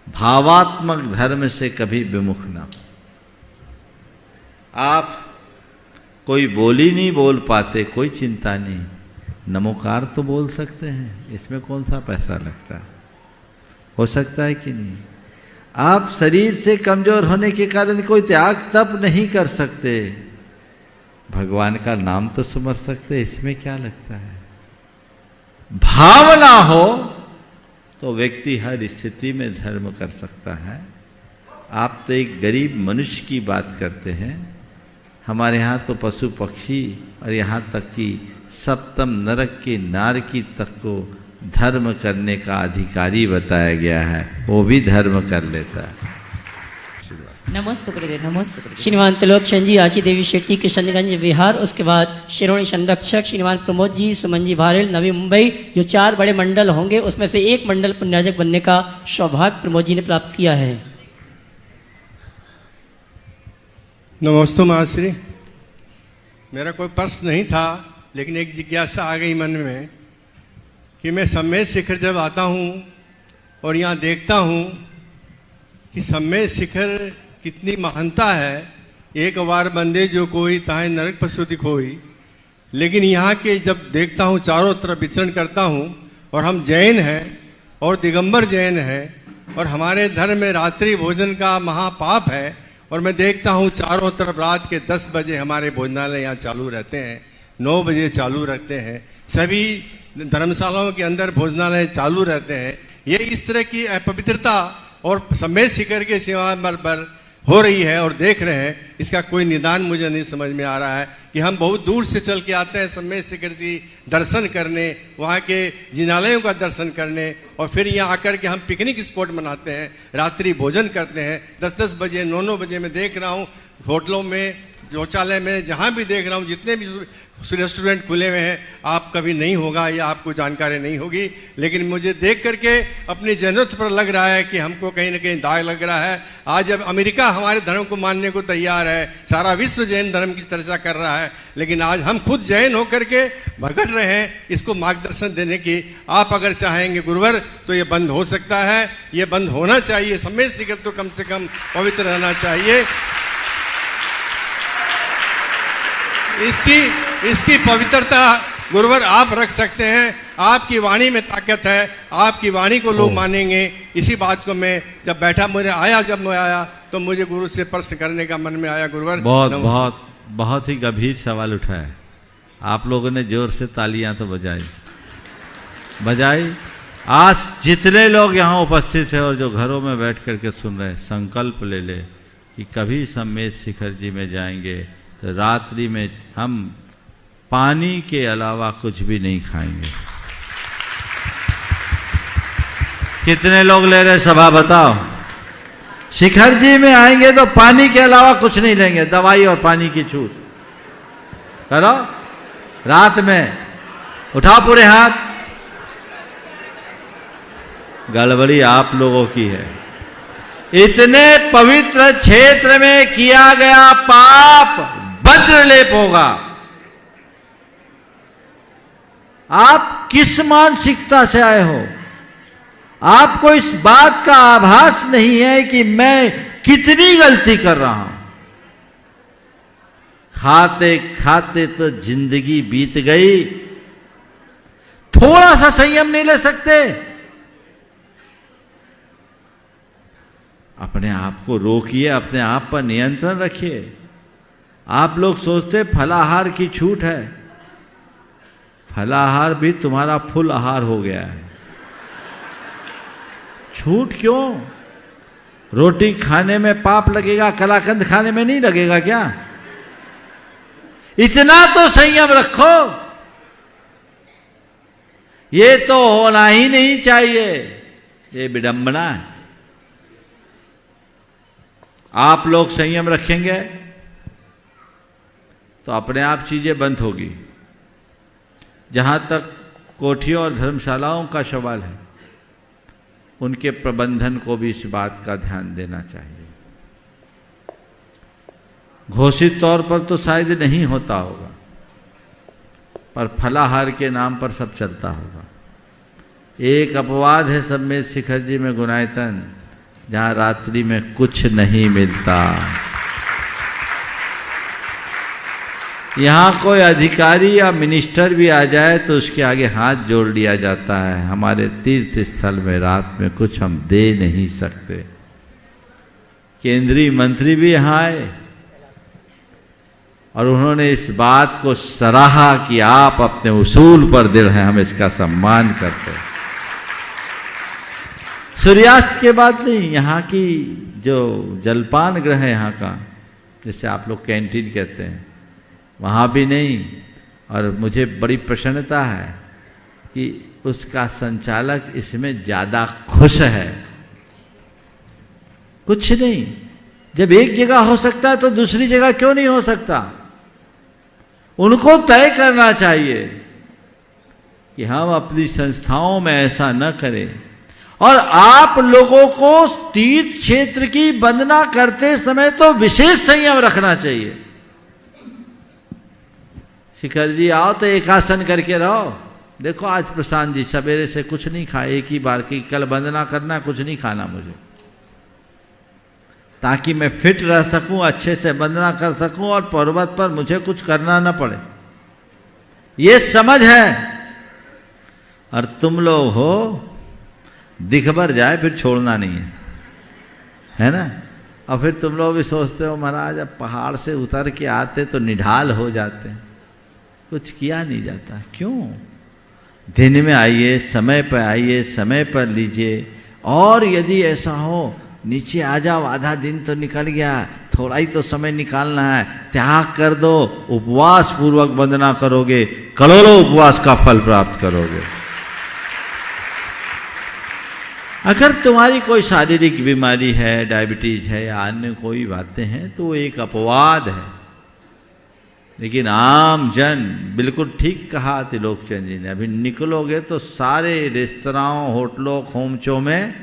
भावात्मक धर्म से कभी विमुख ना। आप कोई बोली नहीं बोल पाते, कोई चिंता नहीं, नमोकार तो बोल सकते हैं, इसमें कौन सा पैसा लगता है? हो सकता है कि नहीं? आप शरीर से कमजोर होने के कारण कोई त्याग तप नहीं कर सकते, भगवान का नाम तो सुमर सकते, इसमें क्या लगता है? भावना हो तो व्यक्ति हर स्थिति में धर्म कर सकता है। आप तो एक गरीब मनुष्य की बात करते हैं, हमारे यहाँ तो पशु पक्षी और यहाँ तक कि सप्तम नरक की नारकी तक को धर्म करने का अधिकारी बताया गया है, वो भी धर्म कर लेता है। नमस्ते गुरुदेव, नमस्ते गुरुदेव। श्रीमान त्रिलोकचंद जी, आची देवी शेट्टी, किशनगंज बिहार। उसके बाद शिरोमणि संरक्षक श्रीमान प्रमोद जी, सुमन जी भारल, नवी मुंबई। जो 4 बड़े मंडल होंगे उसमें से एक मंडल पुण्याजक बनने का सौभाग्य प्रमोद जी ने प्राप्त किया है। नमस्ते महाश्री। मेरा कोई प्रश्न नहीं था, लेकिन एक जिज्ञासा आ गई मन में कि मैं सम्मेद शिखर जब आता हूँ और यहाँ देखता हूँ कि सम्मेद शिखर कितनी महानता है। एक बार बंदे जो कोई ताहे नरक पशुति खोई, लेकिन यहाँ के जब देखता हूँ चारों तरफ विचरण करता हूँ, और हम जैन हैं और दिगंबर जैन हैं और हमारे धर्म में रात्रि भोजन का महापाप है, और मैं देखता हूँ चारों तरफ रात के 10 बजे हमारे भोजनालय यहाँ चालू रहते हैं, 9 बजे चालू रखते हैं, सभी धर्मशालाओं के अंदर भोजनालय चालू रहते हैं। ये इस तरह की अपवित्रता और सम्मेद शिखर के सेवा पर हो रही है और देख रहे हैं, इसका कोई निदान मुझे नहीं समझ में आ रहा है कि हम बहुत दूर से चल के आते हैं सम्मेद शिखर जी दर्शन करने, वहाँ के जिनालयों का दर्शन करने, और फिर यहाँ आकर के हम पिकनिक स्पॉट मनाते हैं, रात्रि भोजन करते हैं 10-10 बजे 9-9 बजे। मैं देख रहा हूँ होटलों में, शौचालय में, जहाँ भी देख रहा हूँ जितने भी रेस्टोरेंट खुले हुए हैं, आप कभी नहीं होगा या आपको जानकारी नहीं होगी, लेकिन मुझे देख करके अपनी जन्नत पर लग रहा है कि हमको कहीं ना कहीं दाग लग रहा है। आज जब अमेरिका हमारे धर्म को मानने को तैयार है, सारा विश्व जैन धर्म की चर्चा कर रहा है, लेकिन आज हम खुद जैन होकर के भटक रहे हैं। इसको मार्गदर्शन देने की आप अगर चाहेंगे गुरुवर तो ये बंद हो सकता है, ये बंद होना चाहिए। सम्मेद शिखर तो कम से कम पवित्र रहना चाहिए। इसकी पवित्रता गुरुवर आप रख सकते हैं, आपकी वाणी में ताकत है, आपकी वाणी को लोग मानेंगे। इसी बात को मैं जब बैठा, जब मैं आया तो मुझे गुरु से प्रश्न करने का मन में आया। गुरुवर बहुत ही गंभीर सवाल उठाया। आप लोगों ने जोर से तालियां तो बजाई। आज जितने लोग यहाँ उपस्थित हैं और जो घरों में बैठ करके सुन रहे हैं, संकल्प ले ले कि कभी सम्मेद शिखर जी में जाएंगे तो रात्रि में हम पानी के अलावा कुछ भी नहीं खाएंगे। कितने लोग ले रहे सभा बताओ? शिखर जी में आएंगे तो पानी के अलावा कुछ नहीं लेंगे, दवाई और पानी की छूट करो। रात में उठाओ पूरे हाथ। गड़बड़ी आप लोगों की है। इतने पवित्र क्षेत्र में किया गया पाप वज्रलेप होगा। आप किस मानसिकता से आए हो? आपको इस बात का आभास नहीं है कि मैं कितनी गलती कर रहा हूं। खाते खाते तो जिंदगी बीत गई, थोड़ा सा संयम नहीं ले सकते? अपने आप को रोकिए, अपने आप पर नियंत्रण रखिए। आप लोग सोचते फलाहार की छूट है, फलाहार भी तुम्हारा फुल आहार हो गया है। छूट क्यों? रोटी खाने में पाप लगेगा, कलाकंद खाने में नहीं लगेगा क्या? इतना तो संयम रखो। ये तो होना ही नहीं चाहिए, ये विडंबना है। आप लोग संयम रखेंगे तो अपने आप चीजें बंद होगी। जहां तक कोठियों और धर्मशालाओं का सवाल है, उनके प्रबंधन को भी इस बात का ध्यान देना चाहिए। घोषित तौर पर तो शायद नहीं होता होगा, पर फलाहार के नाम पर सब चलता होगा। एक अपवाद है सम्मेद शिखर जी में गुनायतन, जहां रात्रि में कुछ नहीं मिलता। यहां कोई अधिकारी या मिनिस्टर भी आ जाए तो उसके आगे हाथ जोड़ लिया जाता है। हमारे तीर्थ स्थल में रात में कुछ हम दे नहीं सकते। केंद्रीय मंत्री भी यहां आए और उन्होंने इस बात को सराहा कि आप अपने उसूल पर दृढ़ हैं, हम इसका सम्मान करते हैं। सूर्यास्त के बाद नहीं, यहाँ की जो जलपान गृह है यहाँ का, जिसे आप लोग कैंटीन कहते हैं, वहाँ भी नहीं। और मुझे बड़ी प्रसन्नता है कि उसका संचालक इसमें ज़्यादा खुश है। कुछ नहीं, जब एक जगह हो सकता है तो दूसरी जगह क्यों नहीं हो सकता? उनको तय करना चाहिए कि हम अपनी संस्थाओं में ऐसा न करें। और आप लोगों को तीर्थ क्षेत्र की वंदना करते समय तो विशेष संयम रखना चाहिए। शिखर जी आओ तो एक आसन करके रहो। देखो आज प्रशांत जी सवेरे से कुछ नहीं खाए, एक ही बार की कल वंदना करना, कुछ नहीं खाना मुझे, ताकि मैं फिट रह सकूं, अच्छे से वंदना कर सकूं और पर्वत पर मुझे कुछ करना न पड़े। ये समझ है। और तुम लोग हो दिखभर जाए फिर छोड़ना नहीं है ना? और फिर तुम लोग भी सोचते हो महाराज अब पहाड़ से उतर के आते तो निढाल हो जाते हैं, कुछ किया नहीं जाता। क्यों? दिन में आइए, समय पर आइए, समय पर लीजिए। और यदि ऐसा हो नीचे आ जाओ, आधा दिन तो निकल गया, थोड़ा ही तो समय निकालना है, त्याग कर दो, उपवास पूर्वक वंदना करोगे, करोड़ों उपवास का फल प्राप्त करोगे। अगर तुम्हारी कोई शारीरिक बीमारी है, डायबिटीज है या अन्य कोई बातें हैं तो वो एक अपवाद है। लेकिन आम जन, बिल्कुल ठीक कहा त्रिलोकचंद जी ने, अभी निकलोगे तो सारे रेस्तराओं, होटलों, खोमचों में,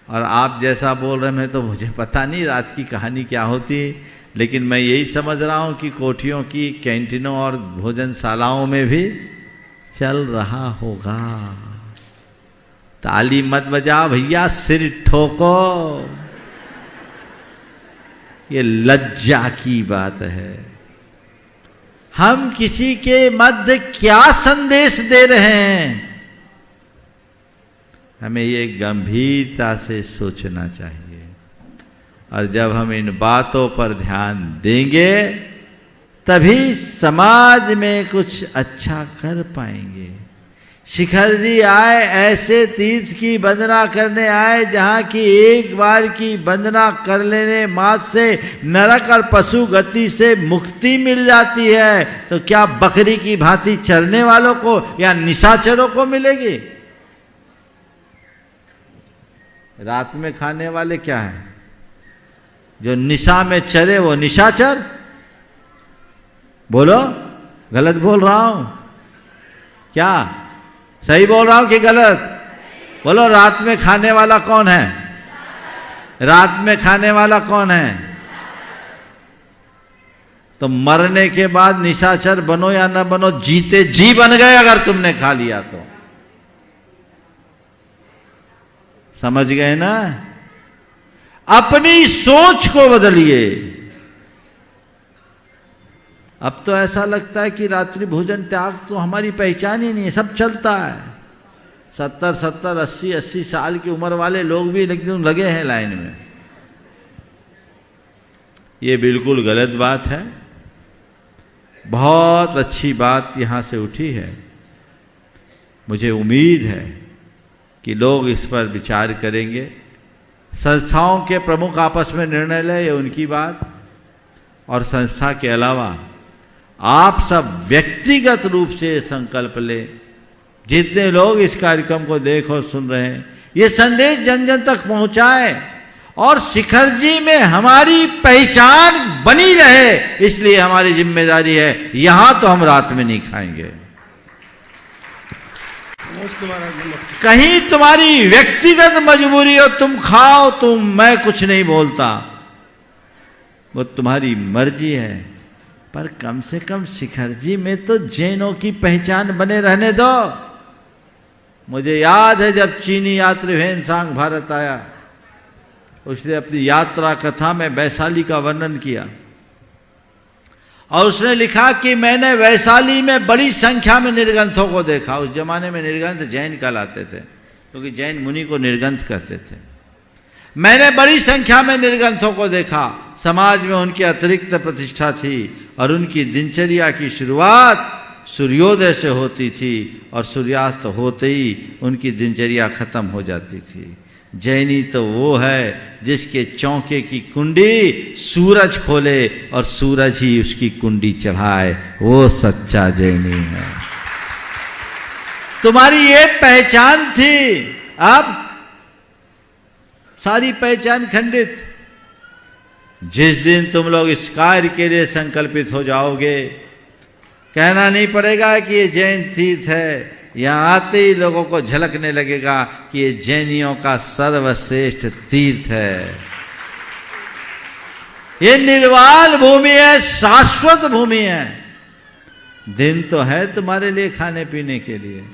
और आप जैसा बोल रहे हैं तो मुझे पता नहीं रात की कहानी क्या होती, लेकिन मैं यही समझ रहा हूँ कि कोठियों की कैंटीनों और भोजनशालाओं में भी चल रहा होगा। ताली मत बजाओ भैया, सिर ठोको। ये लज्जा की बात है। हम किसी के मध्य क्या संदेश दे रहे हैं, हमें ये गंभीरता से सोचना चाहिए। और जब हम इन बातों पर ध्यान देंगे तभी समाज में कुछ अच्छा कर पाएंगे। शिखर जी आए, ऐसे तीर्थ की वंदना करने आए जहां की एक बार की वंदना कर लेने मात्र से नरक और पशु गति से मुक्ति मिल जाती है, तो क्या बकरी की भांति चरने वालों को या निशाचरों को मिलेगी? रात में खाने वाले क्या है? जो निशा में चरे वो निशाचर? बोलो, गलत बोल रहा हूं क्या? सही बोल रहा हूं कि गलत? बोलो, रात में खाने वाला कौन है? रात में खाने वाला कौन है? तो मरने के बाद निशाचर बनो या ना बनो, जीते जी बन गए अगर तुमने खा लिया तो। समझ गए ना? अपनी सोच को बदलिए। अब तो ऐसा लगता है कि रात्रि भोजन त्याग तो हमारी पहचान ही नहीं है, सब चलता है। 70-70, 80-80 साल की उम्र वाले लोग भी लेकिन लगे हैं लाइन में। ये बिल्कुल गलत बात है। बहुत अच्छी बात यहां से उठी है। मुझे उम्मीद है कि लोग इस पर विचार करेंगे। संस्थाओं के प्रमुख आपस में निर्णय लें, ये उनकी बात, और संस्था के अलावा आप सब व्यक्तिगत रूप से संकल्प लें जितने लोग इस कार्यक्रम को देख और सुन रहे हैं, ये संदेश जन जन तक पहुंचाए और शिखर जी में हमारी पहचान बनी रहे, इसलिए हमारी जिम्मेदारी है। यहां तो हम रात में नहीं खाएंगे, कहीं तुम्हारी व्यक्तिगत मजबूरी हो तुम खाओ, मैं कुछ नहीं बोलता, वो तुम्हारी मर्जी है, पर कम से कम शिखर जी में तो जैनों की पहचान बने रहने दो। मुझे याद है जब चीनी यात्री ह्वेनसांग भारत आया, उसने अपनी यात्रा कथा में वैशाली का वर्णन किया और उसने लिखा कि मैंने वैशाली में बड़ी संख्या में निर्ग्रंथों को देखा। उस जमाने में निर्ग्रंथ जैन कहलाते थे, क्योंकि जैन मुनि को निर्ग्रंथ कहते थे। मैंने बड़ी संख्या में निर्ग्रंथों को देखा। समाज में उनकी अतिरिक्त प्रतिष्ठा थी और उनकी दिनचर्या की शुरुआत सूर्योदय से होती थी और सूर्यास्त होते ही उनकी दिनचर्या खत्म हो जाती थी। जैनी तो वो है जिसके चौके की कुंडी सूरज खोले और सूरज ही उसकी कुंडी चढ़ाए, वो सच्चा जैनी है। तुम्हारी ये पहचान थी, अब सारी पहचान खंडित। जिस दिन तुम लोग इस कार्य के लिए संकल्पित हो जाओगे, कहना नहीं पड़ेगा कि ये जैन तीर्थ है, यहां आते ही लोगों को झलकने लगेगा कि ये जैनियों का सर्वश्रेष्ठ तीर्थ है। ये निर्वाल भूमि है, शाश्वत भूमि है। दिन तो है तुम्हारे लिए खाने पीने के लिए,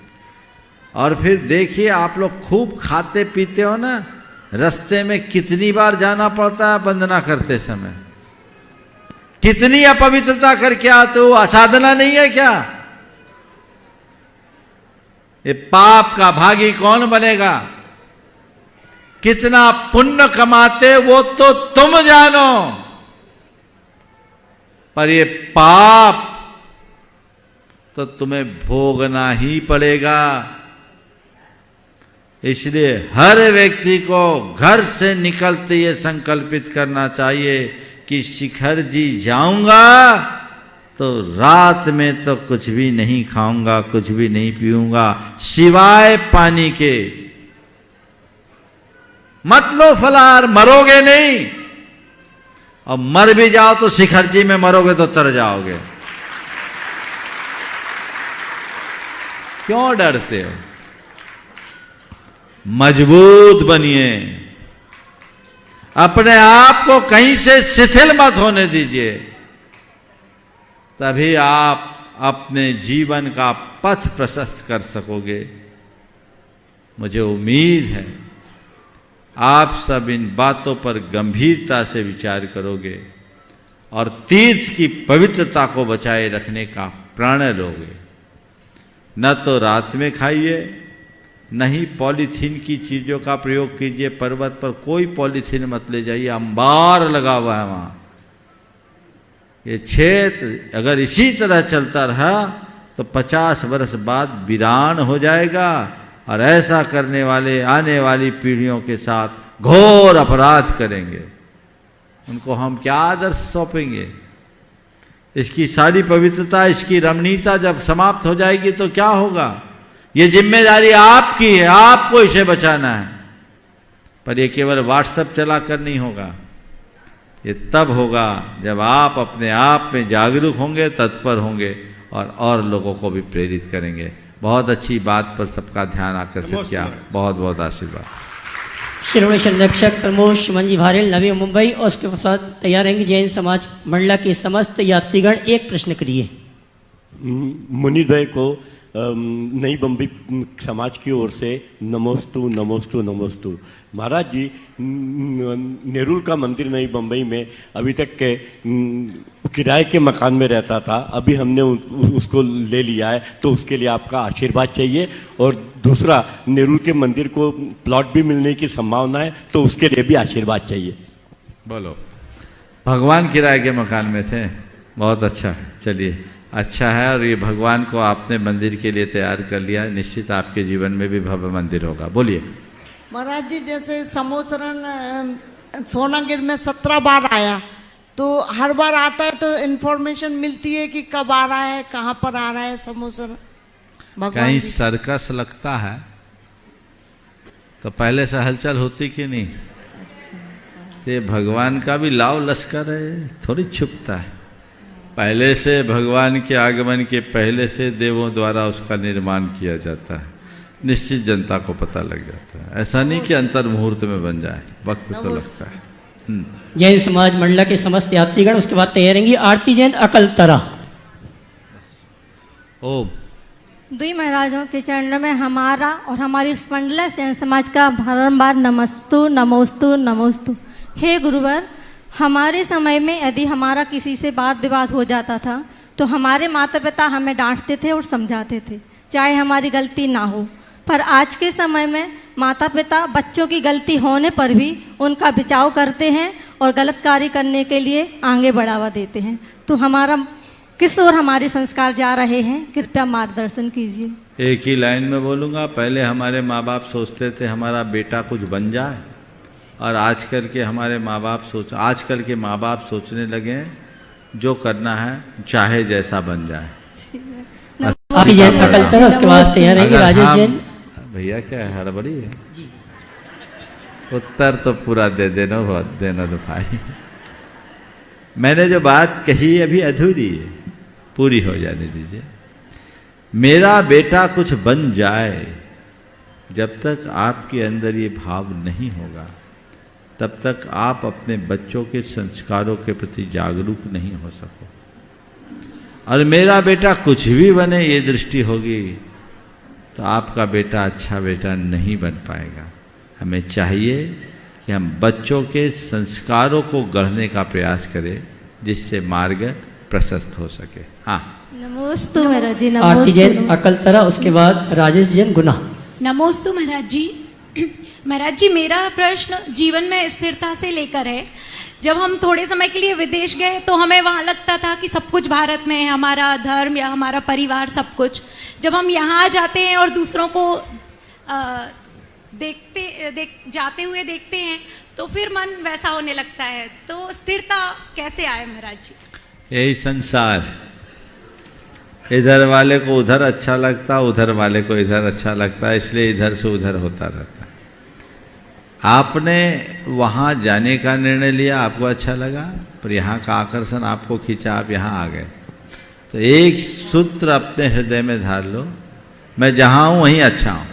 और फिर देखिए आप लोग खूब खाते पीते हो ना, रास्ते में कितनी बार जाना पड़ता है वंदना करते समय, कितनी अपवित्रता करके आते हो, असाधना नहीं है क्या? ये पाप का भागी कौन बनेगा? कितना पुण्य कमाते वो तो तुम जानो, पर ये पाप तो तुम्हें भोगना ही पड़ेगा। इसलिए हर व्यक्ति को घर से निकलते ये संकल्पित करना चाहिए कि शिखर जी जाऊंगा तो रात में तो कुछ भी नहीं खाऊंगा, कुछ भी नहीं पीऊंगा सिवाय पानी के। मत लो फलाहार, मरोगे नहीं, और मर भी जाओ तो शिखर जी में मरोगे तो तर जाओगे। क्यों डरते हो? मजबूत बनिए, अपने आप को कहीं से शिथिल मत होने दीजिए, तभी आप अपने जीवन का पथ प्रशस्त कर सकोगे। मुझे उम्मीद है आप सब इन बातों पर गंभीरता से विचार करोगे और तीर्थ की पवित्रता को बचाए रखने का प्रण लोगे। न तो रात में खाइए, न ही पॉलीथीन की चीज़ों का प्रयोग कीजिए। पर्वत पर कोई पॉलीथीन मत ले जाइए, अंबार लगा हुआ है वहाँ। ये क्षेत्र अगर इसी तरह चलता रहा तो 50 वर्ष बाद वीरान हो जाएगा, और ऐसा करने वाले आने वाली पीढ़ियों के साथ घोर अपराध करेंगे। उनको हम क्या आदर्श सौंपेंगे? इसकी सारी पवित्रता, इसकी रमणीयता जब समाप्त हो जाएगी तो क्या होगा? ये जिम्मेदारी आपकी है, आपको इसे बचाना है। पर ये केवल व्हाट्सएप चलाकर नहीं होगा, ये तब होगा जब आप अपने आप में जागरूक होंगे, तत्पर होंगे और लोगों को भी प्रेरित करेंगे। बहुत अच्छी बात पर सबका ध्यान आकर्षित किया, बहुत बहुत आशीर्वाद। शिरोमणि संरक्षक प्रमोद सुमन जी भारेल, नवी मुंबई, और उसके साथ तैयार रहेंगे जैन समाज मंडला के समस्त यात्रीगण। एक प्रश्न करिए। मुनिद्वय को नई बम्बई समाज की ओर से नमोस्तु नमोस्तु नमोस्तु। महाराज जी, नेरुल का मंदिर नई बम्बई में अभी तक के किराए के मकान में रहता था, अभी हमने उसको ले लिया है, तो उसके लिए आपका आशीर्वाद चाहिए। और दूसरा, नेरुल के मंदिर को प्लॉट भी मिलने की संभावना है, तो उसके लिए भी आशीर्वाद चाहिए। बोलो। भगवान किराए के मकान में थे, बहुत अच्छा, चलिए अच्छा है। और ये भगवान को आपने मंदिर के लिए तैयार कर लिया, निश्चित आपके जीवन में भी भव्य मंदिर होगा। बोलिए। महाराज जी, जैसे समोसरण सोनागिर में 17 बार आया, तो हर बार आता है तो इन्फॉर्मेशन मिलती है कि कब आ रहा है, कहाँ पर आ रहा है समोसरण? कहीं सर्कस लगता है तो पहले से हलचल होती कि नहीं? तो ये भगवान का भी लाव लश्कर है, थोड़ी छुपता है। पहले से भगवान के आगमन के पहले से देवों द्वारा उसका निर्माण किया जाता है, निश्चित जनता को पता लग जाता है। ऐसा नहीं कि अंतर मुहूर्त में बन जाए, वक्त तो लगता है। जैन समाज मंडला के समस्त यात्रीगण उसके बाद तैयार रहेंगी आरती जैन अकलतरा। ओम दुई महाराजों के चरणों में हमारा और हमारी उस मंडला जैन समाज का बारंबार नमस्तु नमोस्तु नमोस्तु। हे गुरुवर, हमारे समय में यदि हमारा किसी से वाद विवाद हो जाता था तो हमारे माता पिता हमें डांटते थे और समझाते थे, चाहे हमारी गलती ना हो। पर आज के समय में माता पिता बच्चों की गलती होने पर भी उनका बचाव करते हैं और गलत कार्य करने के लिए आगे बढ़ावा देते हैं। तो हमारा किस ओर हमारे संस्कार जा रहे हैं, कृपया मार्गदर्शन कीजिए। एक ही लाइन में बोलूँगा, पहले हमारे माँ बाप सोचते थे हमारा बेटा कुछ बन जाए, और आजकल के हमारे माँ बाप आजकल के माँ बाप सोचने लगे हैं जो करना है चाहे जैसा बन जाए। आरती जैन अकलतरा, उसके बाद तैयार रहेंगे राजेश जैन। भैया क्या है, हड़बड़ी है? उत्तर तो पूरा दे देना तो भाई। मैंने जो बात कही अभी अधूरी है, पूरी हो जाने दीजिए। मेरा बेटा कुछ बन जाए, जब तक आपके अंदर ये भाव नहीं होगा तब तक आप अपने बच्चों के संस्कारों के प्रति जागरूक नहीं हो सको। और मेरा बेटा कुछ भी बने ये दृष्टि होगी तो आपका बेटा अच्छा बेटा नहीं बन पाएगा। हमें चाहिए कि हम बच्चों के संस्कारों को गढ़ने का प्रयास करें जिससे मार्ग प्रशस्त हो सके। हाँ, नमोस्तु महाराज जी। आरती जैन अकलतरा, उसके बाद राजेश जैन गुना। नमोस्तु महाराज जी। महाराज जी, मेरा प्रश्न जीवन में स्थिरता से लेकर है। जब हम थोड़े समय के लिए विदेश गए तो हमें वहाँ लगता था कि सब कुछ भारत में है, हमारा धर्म या हमारा परिवार सब कुछ। जब हम यहाँ आ जाते हैं और दूसरों को जाते हुए देखते हैं तो फिर मन वैसा होने लगता है। तो स्थिरता कैसे आए महाराज जी? यही संसार, इधर वाले को उधर अच्छा लगता, उधर वाले को इधर अच्छा लगता, इसलिए इधर से उधर होता रहता। आपने वहाँ जाने का निर्णय लिया, आपको अच्छा लगा, पर यहाँ का आकर्षण आपको खींचा, आप यहाँ आ गए। तो एक सूत्र अपने हृदय में धार लो, मैं जहाँ हूँ वहीं अच्छा हूँ,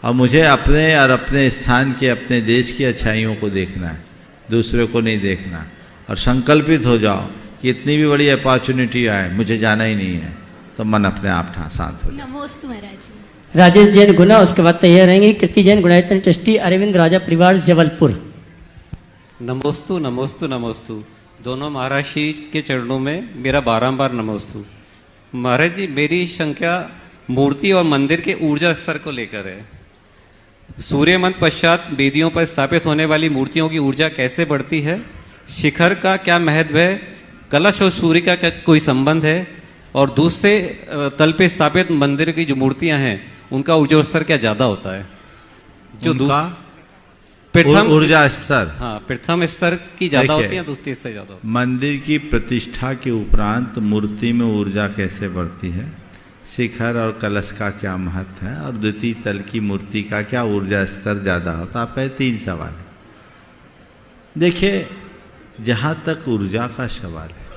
और मुझे अपने और अपने स्थान के अपने देश की अच्छाइयों को देखना है, दूसरे को नहीं देखना। और संकल्पित हो जाओ कि इतनी भी बड़ी अपॉर्चुनिटी आए मुझे जाना ही नहीं है, तो मन अपने आप शांत हो जाए। नमोस्तु महाराज जी। राजेश जैन गुना, उसके बाद तैयार रहेंगे कीर्ति जैन गुणायतन ट्रस्टी अरविंद राजा परिवार जबलपुर। नमोस्तु नमोस्तु नमोस्तु। दोनों महाराज जी के चरणों में मेरा बारंबार नमोस्तु। महाराज जी, मेरी शंका मूर्ति और मंदिर के ऊर्जा स्तर को लेकर है। सूर्य मंत्र पश्चात वेदियों पर स्थापित होने वाली मूर्तियों की ऊर्जा कैसे बढ़ती है? शिखर का क्या महत्व है? कलश और सूर्य का क्या कोई संबंध है? और दूसरे तल पे स्थापित मंदिर की जो मूर्तियां हैं उनका ऊर्जा स्तर क्या ज्यादा होता है? जो प्रथम ऊर्जा स्तर, हाँ, प्रथम स्तर की ज्यादा होती है या दूसरी से ज्यादा होती है? मंदिर की प्रतिष्ठा के उपरांत मूर्ति में ऊर्जा कैसे बढ़ती है, शिखर और कलश का क्या महत्व है, और द्वितीय तल की मूर्ति का क्या ऊर्जा स्तर ज्यादा होता है? आपका 3 सवाल है। देखिए, जहां तक ऊर्जा का सवाल है,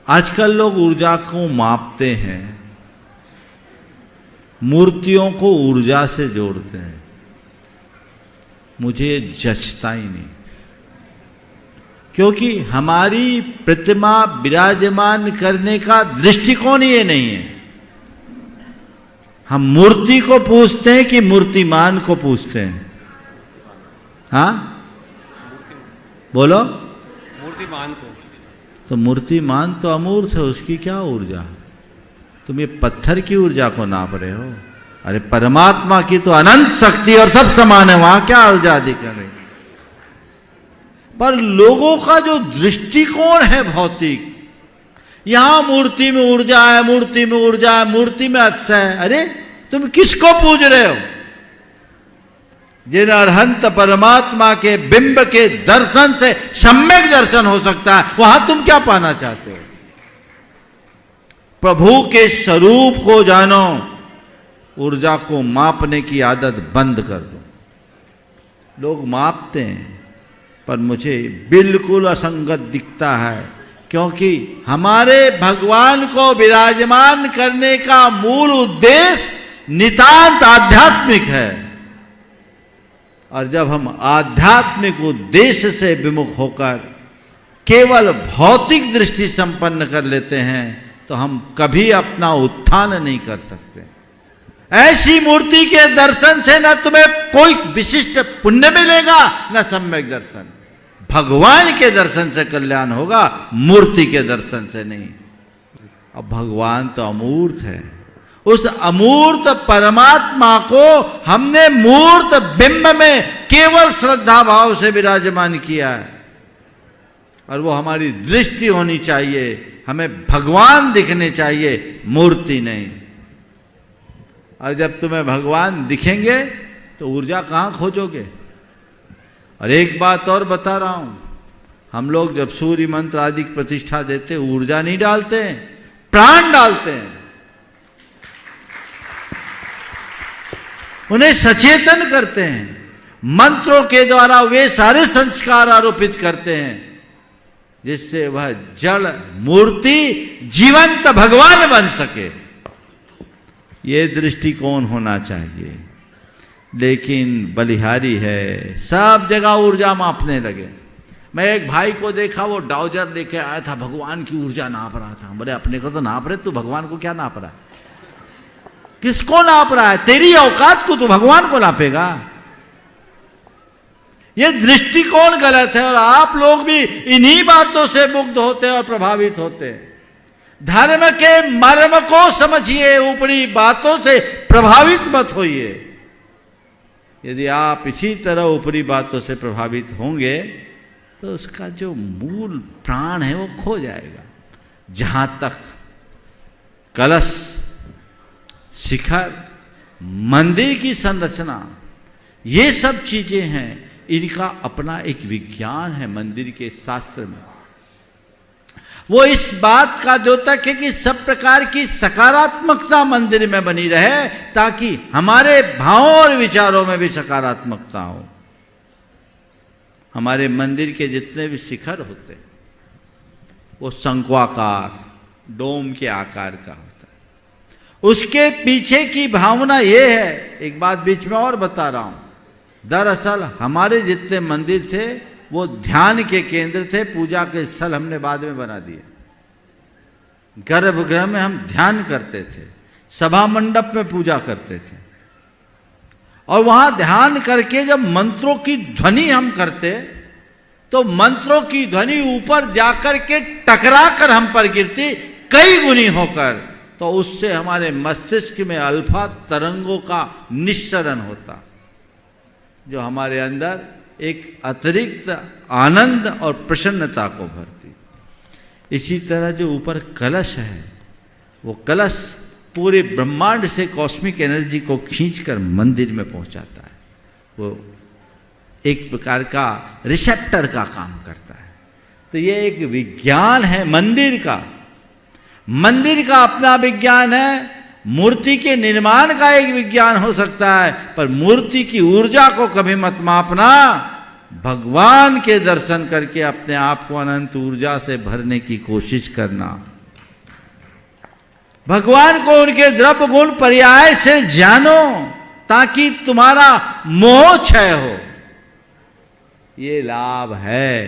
आजकल लोग ऊर्जा को मापते हैं, मूर्तियों को ऊर्जा से जोड़ते हैं। मुझे जचता ही नहीं, क्योंकि हमारी प्रतिमा विराजमान करने का दृष्टिकोण ये नहीं है। हम मूर्ति को पूछते हैं कि मूर्तिमान को पूछते हैं? हाँ बोलो। मूर्तिमान को। तो मूर्तिमान तो अमूर्त है, उसकी क्या ऊर्जा? तुम ये पत्थर की ऊर्जा को नाप रहे हो। अरे परमात्मा की तो अनंत शक्ति और सब समान है, वहां क्या ऊर्जा दिख रही? पर लोगों का जो दृष्टिकोण है भौतिक, यहां मूर्ति में ऊर्जा है, मूर्ति में ऊर्जा है, मूर्ति में अतिशय है। अरे तुम किसको पूज रहे हो? जिन अरहंत परमात्मा के बिंब के दर्शन से सम्यक दर्शन हो सकता है, वहां तुम क्या पाना चाहते हो? प्रभु के स्वरूप को जानो, ऊर्जा को मापने की आदत बंद कर दो। लोग मापते हैं पर मुझे बिल्कुल असंगत दिखता है, क्योंकि हमारे भगवान को विराजमान करने का मूल उद्देश्य नितांत आध्यात्मिक है। और जब हम आध्यात्मिक उद्देश्य से विमुख होकर केवल भौतिक दृष्टि संपन्न कर लेते हैं तो हम कभी अपना उत्थान नहीं कर सकते। ऐसी मूर्ति के दर्शन से न तुम्हें कोई विशिष्ट पुण्य मिलेगा न सम्यक दर्शन। भगवान के दर्शन से कल्याण होगा, मूर्ति के दर्शन से नहीं। अब भगवान तो अमूर्त है, उस अमूर्त परमात्मा को हमने मूर्त बिंब में केवल श्रद्धा भाव से विराजमान किया है, और वो हमारी दृष्टि होनी चाहिए, हमें भगवान दिखने चाहिए, मूर्ति नहीं। और जब तुम्हें भगवान दिखेंगे तो ऊर्जा कहाँ खोजोगे? और एक बात और बता रहा हूं, हम लोग जब सूर्य मंत्र आदि की प्रतिष्ठा देते ऊर्जा नहीं डालते हैं, प्राण डालते हैं। उन्हें सचेतन करते हैं, मंत्रों के द्वारा वे सारे संस्कार आरोपित करते हैं जिससे वह जड़ मूर्ति जीवंत भगवान बन सके। ये दृष्टिकोण होना चाहिए। लेकिन बलिहारी है, सब जगह ऊर्जा मापने लगे। मैं एक भाई को देखा, वो डाउजर लेके आया था, भगवान की ऊर्जा नाप रहा था। बोले अपने को तो नाप रहे, तू भगवान को क्या नाप रहा है? किसको नाप रहा है? तेरी औकात को तू भगवान को नापेगा? ये दृष्टिकोण गलत है और आप लोग भी इन्हीं बातों से मुग्ध होते हैं और प्रभावित होते हैं। धर्म के मर्म को समझिए, ऊपरी बातों से प्रभावित मत होइए। यदि आप इसी तरह ऊपरी बातों से प्रभावित होंगे तो उसका जो मूल प्राण है वो खो जाएगा। जहां तक कलश, शिखर, मंदिर की संरचना, ये सब चीजें हैं, इनका अपना एक विज्ञान है मंदिर के शास्त्र में। वो इस बात का द्योतक है कि सब प्रकार की सकारात्मकता मंदिर में बनी रहे, ताकि हमारे भावों और विचारों में भी सकारात्मकता हो। हमारे मंदिर के जितने भी शिखर होते हैं वो शंक्वाकार, डोम के आकार का होता है। उसके पीछे की भावना ये है, एक बात बीच में और बता रहा हूं, दरअसल हमारे जितने मंदिर थे वो ध्यान के केंद्र थे, पूजा के स्थल हमने बाद में बना दिए। गर्भगृह में हम ध्यान करते थे, सभा मंडप में पूजा करते थे, और वहां ध्यान करके जब मंत्रों की ध्वनि हम करते तो मंत्रों की ध्वनि ऊपर जाकर के टकरा कर हम पर गिरती कई गुनी होकर, तो उससे हमारे मस्तिष्क में अल्फा तरंगों का निस्सरण होता, जो हमारे अंदर एक अतिरिक्त आनंद और प्रसन्नता को भरती। इसी तरह जो ऊपर कलश है, वो कलश पूरे ब्रह्मांड से कॉस्मिक एनर्जी को खींचकर मंदिर में पहुंचाता है। वो एक प्रकार का रिसेप्टर का काम करता है। तो ये एक विज्ञान है मंदिर का। मंदिर का अपना विज्ञान है, मूर्ति के निर्माण का एक विज्ञान हो सकता है, पर मूर्ति की ऊर्जा को कभी मत मापना। भगवान के दर्शन करके अपने आप को अनंत ऊर्जा से भरने की कोशिश करना। भगवान को उनके द्रव्य गुण पर्याय से जानो, ताकि तुम्हारा मोह क्षय हो। ये लाभ है,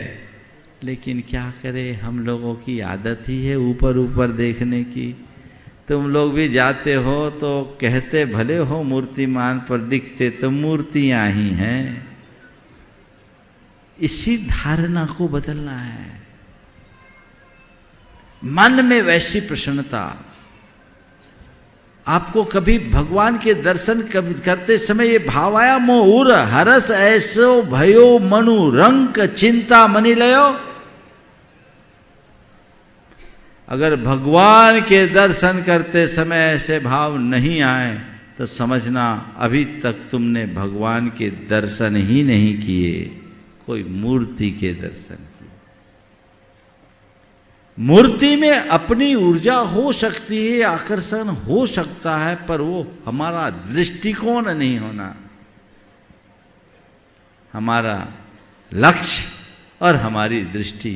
लेकिन क्या करें, हम लोगों की आदत ही है ऊपर ऊपर देखने की। तुम लोग भी जाते हो तो कहते भले हो मूर्तिमान, पर दिखते तो मूर्तियां ही हैं। इसी धारणा को बदलना है। मन में वैसी प्रसन्नता, आपको कभी भगवान के दर्शन करते समय ये भाव आया, मोर हरस ऐसो भयो मनु रंक चिंता मनि लयो। अगर भगवान के दर्शन करते समय ऐसे भाव नहीं आए तो समझना अभी तक तुमने भगवान के दर्शन ही नहीं किए, कोई मूर्ति के दर्शन किए। मूर्ति में अपनी ऊर्जा हो सकती है, आकर्षण हो सकता है, पर वो हमारा दृष्टिकोण नहीं होना। हमारा लक्ष्य और हमारी दृष्टि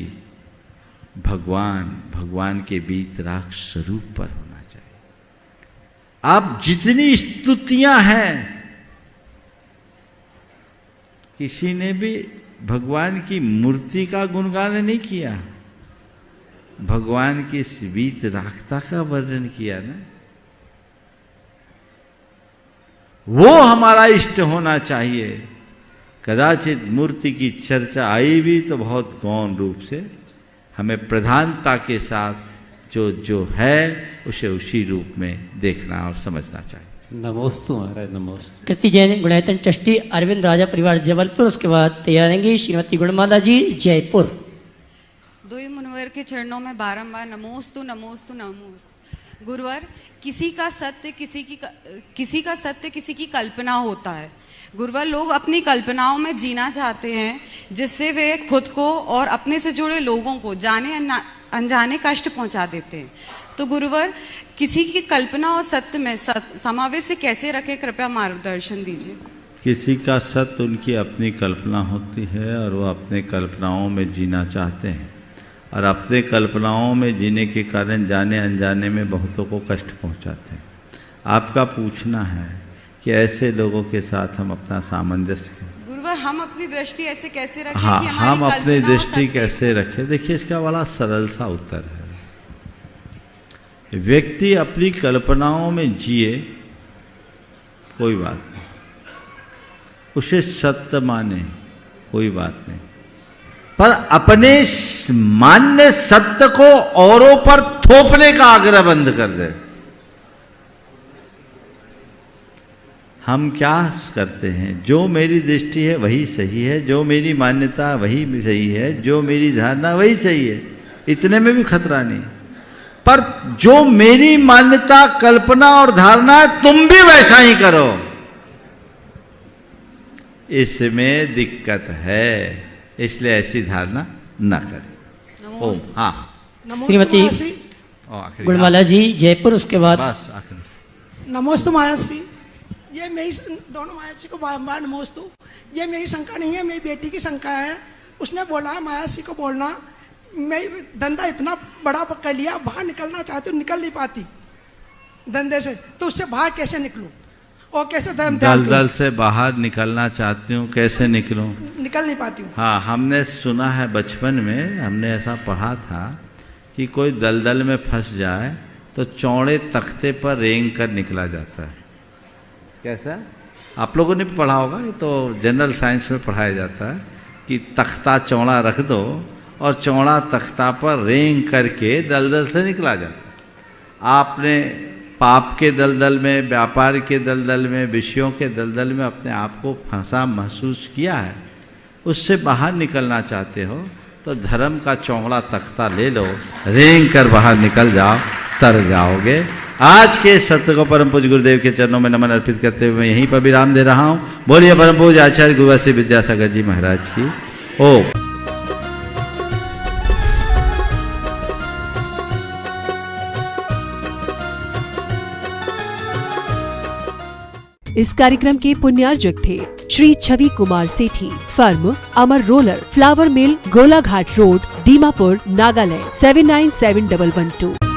भगवान के बीतराग स्वरूप पर होना चाहिए। आप जितनी स्तुतियां हैं, किसी ने भी भगवान की मूर्ति का गुणगान नहीं किया, भगवान की बीतरागता का वर्णन किया ना। वो हमारा इष्ट होना चाहिए। कदाचित मूर्ति की चर्चा आई भी तो बहुत गौण रूप से, हमें प्रधानता के साथ जो है उसे उसी रूप में देखना और समझना चाहिए। नमोस्तु महाराज, नमोस्तु। कृति जैन गुणायतन ट्रस्टी अरविंद राजा परिवार जबलपुर, उसके बाद तैयार रहेंगी श्रीमती गुणमाला जी जयपुर। दो मुनिवर के चरणों में बारंबार नमोस्तु नमोस्तु नमोस्तु। गुरुवर, किसी का सत्य किसी की कल्पना होता है। गुरुवर, लोग अपनी कल्पनाओं में जीना चाहते हैं, जिससे वे खुद को और अपने से जुड़े लोगों को जाने अनजाने कष्ट पहुंचा देते हैं। तो गुरुवर, किसी की कल्पना और सत्य में समावेश कैसे रखें, कृपया मार्गदर्शन दीजिए। किसी का सत्य उनकी अपनी कल्पना होती है और वो अपने कल्पनाओं में जीना चाहते हैं, और अपने कल्पनाओं में जीने के कारण जाने अनजाने में बहुतों को कष्ट पहुंचाते हैं। आपका पूछना है कि ऐसे लोगों के साथ हम अपना सामंजस्य गुरुवर, हम अपनी दृष्टि ऐसे कैसे रखें हाँ, कि हमारी हम अपनी कल्पना और दृष्टि सत्य। कैसे रखें। देखिए, इसका बड़ा सरल सा उत्तर है। व्यक्ति अपनी कल्पनाओं में जिए, कोई बात नहीं, उसे सत्य माने, कोई बात नहीं, पर अपने मान्य सत्य को औरों पर थोपने का आग्रह बंद कर दे। हम क्या करते हैं, जो मेरी दृष्टि है वही सही है, जो मेरी मान्यता वही सही है, जो मेरी धारणा वही सही है, इतने में भी खतरा नहीं। पर जो मेरी मान्यता, कल्पना और धारणा है, तुम भी वैसा ही करो, इसमें दिक्कत है। इसलिए ऐसी धारणा ना करें। ओम हाँ, श्रीमती गुणमाला जी जयपुर, उसके बाद बस आखिर। नमोस्तु मायासी। ये मेरी दोनों मायासी को बार नमोस्तु। ये मेरी शंका नहीं है, मेरी बेटी की शंका है। उसने बोला मायासी को बोलना, मैं धंधा इतना बड़ा कर लिया, बाहर निकलना चाहती हूँ, निकल नहीं पाती धंधे से, तो उससे बाहर कैसे निकलूं और कैसे दलदल से बाहर निकलना चाहती हूँ, कैसे निकलूं? निकल नहीं पाती हूँ। हाँ, हमने सुना है, बचपन में हमने ऐसा पढ़ा था कि कोई दलदल में फंस जाए तो चौड़े तख्ते पर रेंग कर निकला जाता है। कैसा? आप लोगों ने भी पढ़ा होगा, ये तो जनरल साइंस में पढ़ाया जाता है कि तख्ता चौड़ा रख दो और चौड़ा तख्ता पर रेंग करके दलदल से निकला जाता है। आपने पाप के दलदल में, व्यापार के दलदल में, विषयों के दलदल में अपने आप को फंसा महसूस किया है, उससे बाहर निकलना चाहते हो तो धर्म का चौड़ा तख्ता ले लो, रेंग कर बाहर निकल जाओ, तर जाओगे। आज के सत्य को परम पूज्य गुरुदेव के चरणों में नमन अर्पित करते हुए मैं यहीं पर विराम दे रहा हूँ। बोलिए परम पूज्य आचार्य गुरुवासी विद्यासागर जी महाराज की ओम। इस कार्यक्रम के पुण्यार्जक थे श्री छवि कुमार सेठी, फर्म अमर रोलर, फ्लावर मिल, गोलाघाट रोड, दीमापुर, नागालैंड 797112।